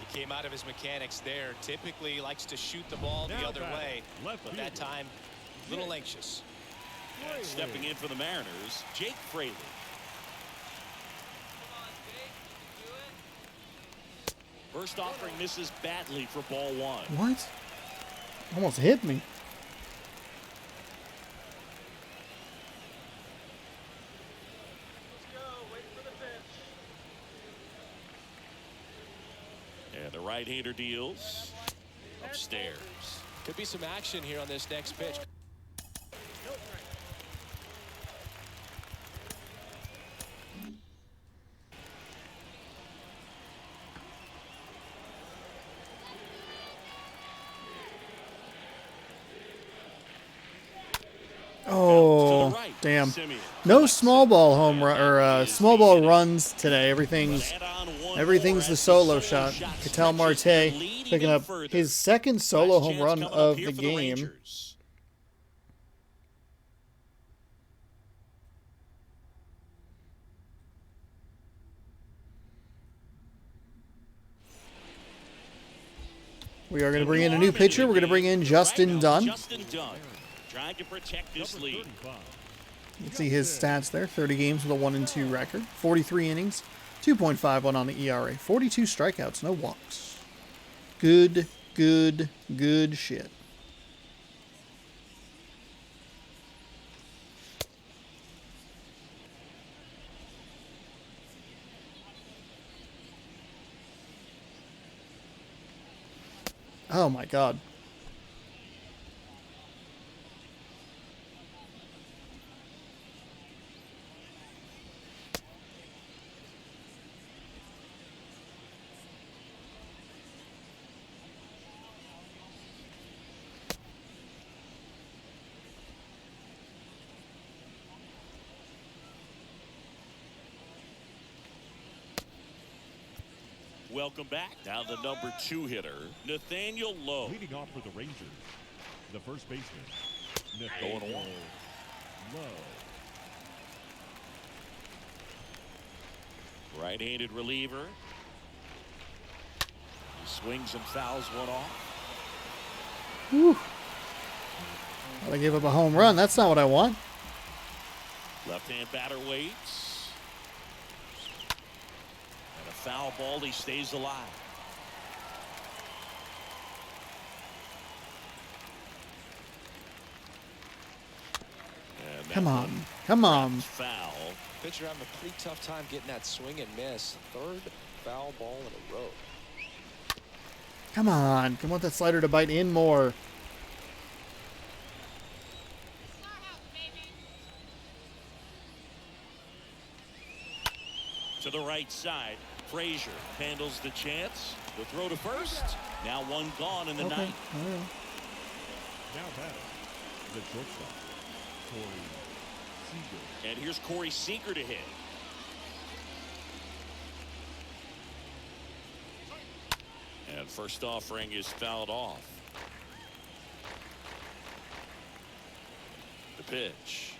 He came out of his mechanics there. Typically likes to shoot the ball the Now other batting, way, left but that fielder. time, a little anxious. And stepping in for the Mariners, Jake Fraley. First offering misses badly for ball one. What? Almost hit me. And the right-hander deals upstairs. Could be some action here on this next pitch. Oh, To the right, damn. Simeon. No small ball home run or small ball runs today. Everything's Everything's the solo shot. Ketel Marte picking up his second solo home run of the game. We are going to bring in a new pitcher. We're going to bring in Justin Dunn. Justin Dunn trying to protect this Number lead. 35. You can see his stats there. 30 games with a 1-2 record. 43 innings. 2.51 on the ERA. 42 strikeouts. No walks. Good, good, good shit. Oh my god. Welcome back. Now the number 2 hitter, Nathaniel Lowe. Leading off for the Rangers, the first baseman, Going Nathaniel along. Lowe. Right-handed reliever. He swings and fouls one off. Whew. Well, I gave up a home run. That's not what I want. Left-hand batter waits. And a foul ball. He stays alive. And that Come on. one Come on. drops foul. Pitcher having a pretty tough time getting that swing and miss. Third foul ball in a row. Come on. I want that slider to bite in more. To the right side, Frazier handles the chance. The throw to first. Now one gone in the Okay. ninth. All right. Now batting, the shortstop, Corey Seager. And here's Corey Seager to hit. And first offering is fouled off. The pitch.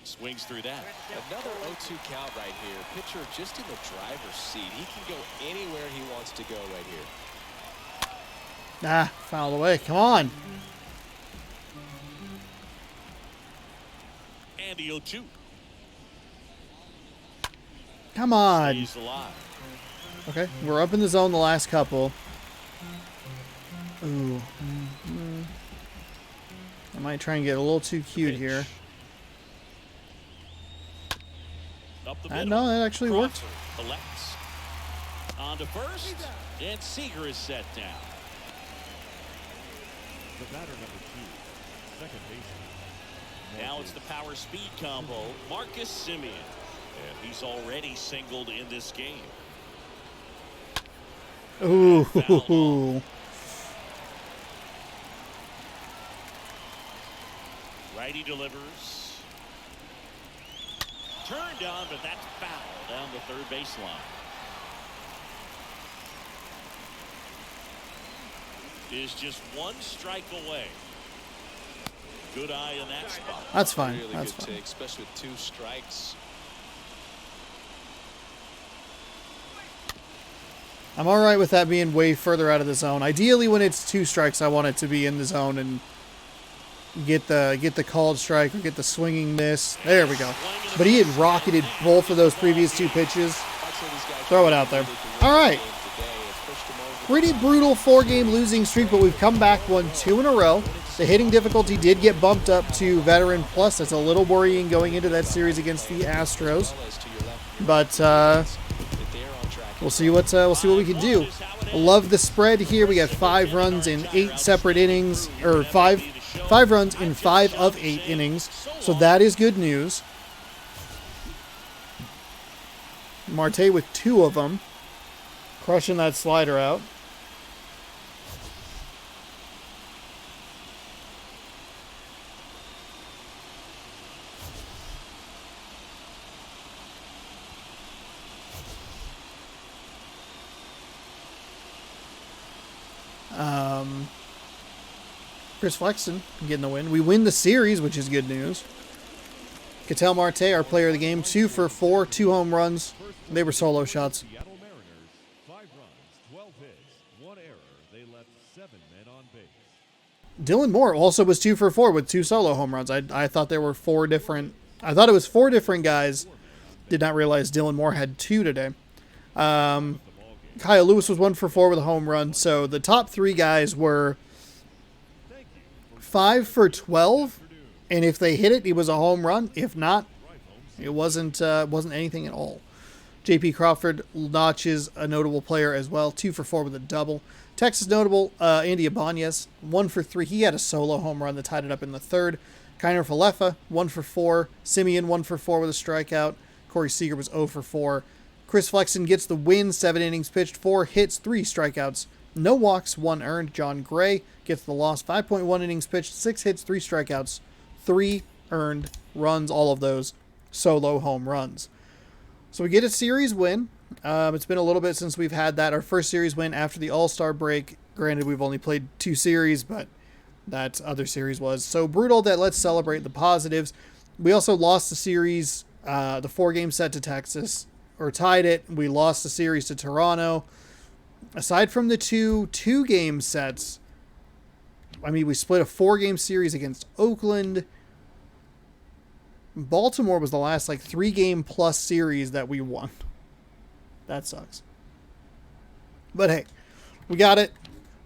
Swings through that. Another 0-2 count right here. Pitcher just in the driver's seat. He can go anywhere he wants to go right here. Ah, fouled away. Come on. And the 0-2. Come on. Stays alive. Okay, we're up in the zone the last couple. Ooh. I might try and get a little too cute here. Up the middle. No, that actually worked. Crawford collects. On to first. And Seager is set down. The batter number 2, second baseman. Now it's the power speed combo. Marcus Semien. And he's already singled in this game. Ooh. Righty delivers. Turned on, but that's foul down the third baseline. Is just one strike away. Good eye in that spot. That's fine. Really That's good fine. take, especially with 2 strikes. I'm all right with that being way further out of the zone. Ideally, when it's 2 strikes, I want it to be in the zone and get the called strike or get the swinging miss. There we go. But he had rocketed both of those previous 2 pitches. Throw it out there. All right. Pretty brutal 4-game losing streak, but we've come back, won 2 in a row. The hitting difficulty did get bumped up to veteran plus. That's a little worrying going into that series against the Astros. But we'll see what we can do. Love the spread here. We got 5 runs in 8 separate innings, or 5 runs in 5 of 8 innings. So that is good news. Marte with 2 of them, crushing that slider out. Chris Flexen getting the win. We win the series, which is good news. Ketel Marte, our player of the game, 2 for 4, 2 home runs. They were solo shots. Seattle Mariners, 5 runs, 12 hits, 1 error. They left 7 men on base. Dylan Moore also was 2 for 4 with 2 solo home runs. I thought there were 4 different. I thought it was 4 different guys. Did not realize Dylan Moore had 2 today. Kyle Lewis was 1 for 4 with a home run. So the top 3 guys were 5 for 12, and if they hit it, it was a home run. If not, it wasn't anything at all. J.P. Crawford notches a notable player as well, 2 for 4 with a double. Texas notable, Andy Ibanez, 1 for 3. He had a solo home run that tied it up in the third. Kiner Falefa, 1 for 4. Semien, 1 for 4 with a strikeout. Corey Seager was 0 for 4. Chris Flexen gets the win, 7 innings pitched, 4 hits, 3 strikeouts. No walks, 1 earned. John Gray gets the loss. 5.1 innings pitched, 6 hits, 3 strikeouts, 3 earned runs, all of those solo home runs. So we get a series win. It's been a little bit since we've had that. Our first series win after the All-Star break. Granted, we've only played 2 series, but that other series was so brutal that let's celebrate the positives. We also lost the series, the 4-game set to Texas, or tied it. We lost the series to Toronto. Aside from the 2-game sets, I mean, we split a 4-game series against Oakland. Baltimore was the last 3-game plus series that we won. That sucks. But hey, we got it.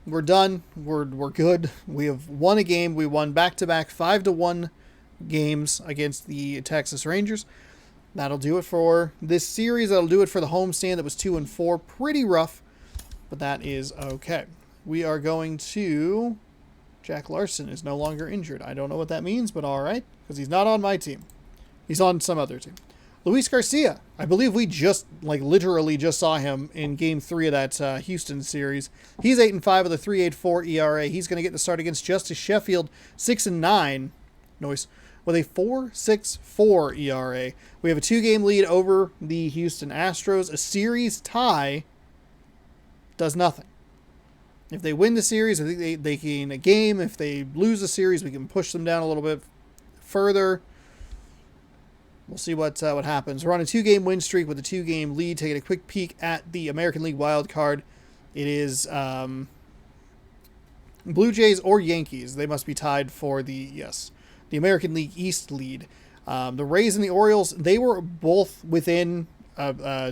We're done. We're good. We have won a game. We won back-to-back 5-1 games against the Texas Rangers. That'll do it for this series. That'll do it for the homestand that was 2-4. Pretty rough, but that is okay. We are going to... Jack Larson is no longer injured. I don't know what that means, but all right, because he's not on my team. He's on some other team. Luis Garcia. I believe we just, literally just saw him in Game 3 of that Houston series. He's 8-5 with a 3.84 ERA. He's going to get the start against Justice Sheffield, 6-9. Noise. With a 4.64 ERA. We have a 2-game lead over the Houston Astros. A series tie does nothing. If they win the series, I think they gain a game. If they lose the series, we can push them down a little bit further. We'll see what happens. We're on a 2-game win streak with a 2-game lead. Taking a quick peek at the American League wild card. It is Blue Jays or Yankees. They must be tied for the American League East lead. The Rays and the Orioles, they were both within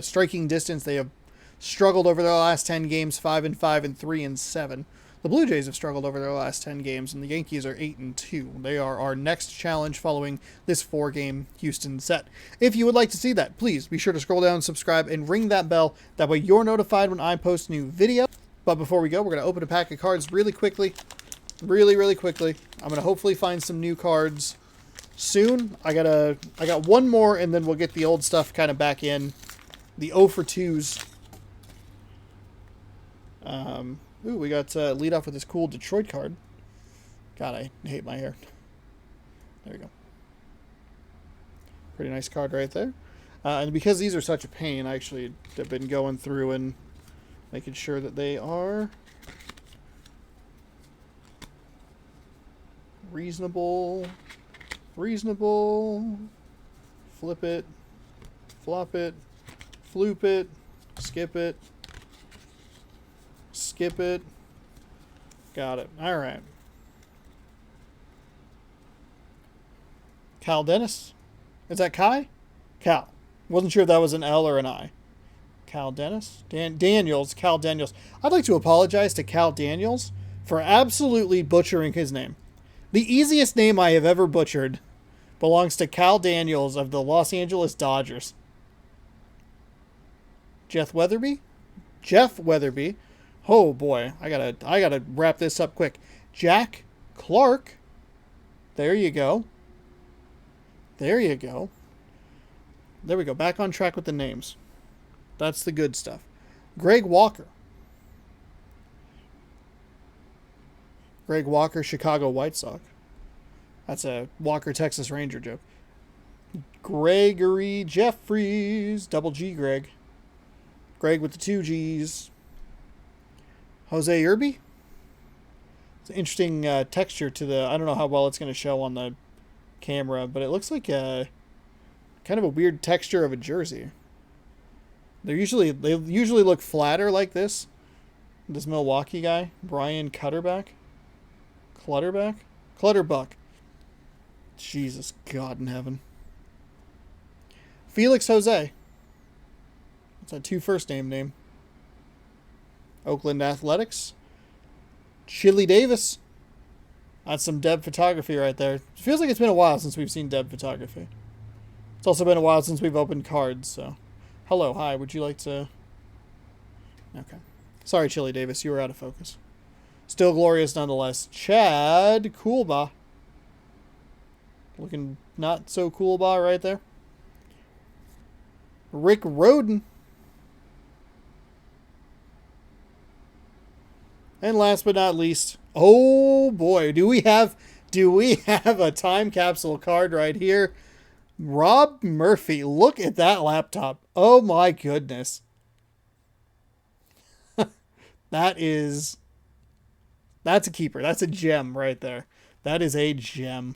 striking distance. They have struggled over their last 10 games, 5-5 and 3-7. The Blue Jays have struggled over their last 10 games, and the Yankees are 8-2. They are our next challenge following this 4-game Houston set. If you would like to see that, please be sure to scroll down, subscribe, and ring that bell. That way you're notified when I post new video. But before we go, we're going to open a pack of cards really quickly. Really quickly. I'm going to hopefully find some new cards soon. I got one more, and then we'll get the old stuff kind of back in. The 0 for 2s. Ooh, we got lead off with this cool Detroit card. God, I hate my hair. There we go. Pretty nice card right there. And because these are such a pain, I actually have been going through and making sure that they are reasonable. Flip it. Flop it. Floop it. Skip it. Skip it. Got it. All right. Cal Dennis. Is that Kai? Cal. Wasn't sure if that was an L or an I. Cal Dennis? Daniels. Cal Daniels. I'd like to apologize to Cal Daniels for absolutely butchering his name. The easiest name I have ever butchered belongs to Cal Daniels of the Los Angeles Dodgers. Jeff Weatherby? Jeff Weatherby. Oh boy, I gotta wrap this up quick. Jack Clark. There you go. There you go. There we go. Back on track with the names. That's the good stuff. Greg Walker. Greg Walker, Chicago White Sox. That's a Walker, Texas Ranger joke. Gregory Jeffries. Double G Greg. Greg with the 2 G's. Jose Irby. It's an interesting texture to the... I don't know how well it's going to show on the camera, but it looks like kind of a weird texture of a jersey. They usually look flatter like this. This Milwaukee guy, Brian Clutterbuck. Jesus, God in heaven. Felix Jose. That's a 2 first name. Oakland Athletics. Chili Davis. That's some Deb photography right there. It feels like it's been a while since we've seen Deb photography. It's also been a while since we've opened cards, so... Hello, hi, would you like to... Okay. Sorry, Chili Davis, you were out of focus. Still glorious nonetheless. Chad Coolbaugh. Looking not so Coolbaugh right there. Rick Rhoden. And last but not least, oh boy, do we have a time capsule card right here? Rob Murphy. Look at that laptop. Oh my goodness. That's a keeper. That's a gem right there. That is a gem.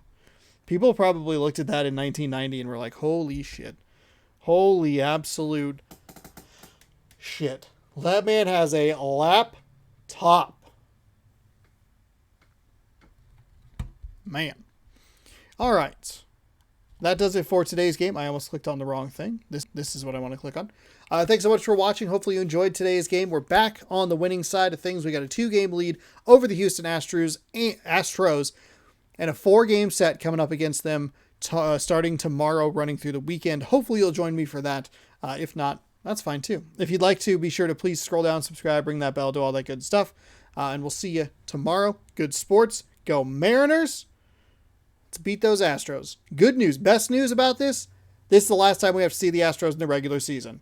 People probably looked at that in 1990 and were like, holy shit. Holy absolute shit. That man has a laptop. Man. All right. That does it for today's game. I almost clicked on the wrong thing. This is what I want to click on. Thanks so much for watching. Hopefully you enjoyed today's game. We're back on the winning side of things. We got a 2-game lead over the Houston Astros and a 4-game set coming up against them starting tomorrow, running through the weekend. Hopefully you'll join me for that. If not, that's fine too. If you'd like to, be sure to please scroll down, subscribe, ring that bell, do all that good stuff. And we'll see you tomorrow. Good sports. Go Mariners. To beat those Astros. Good news. Best news about this. This is the last time we have to see the Astros in the regular season.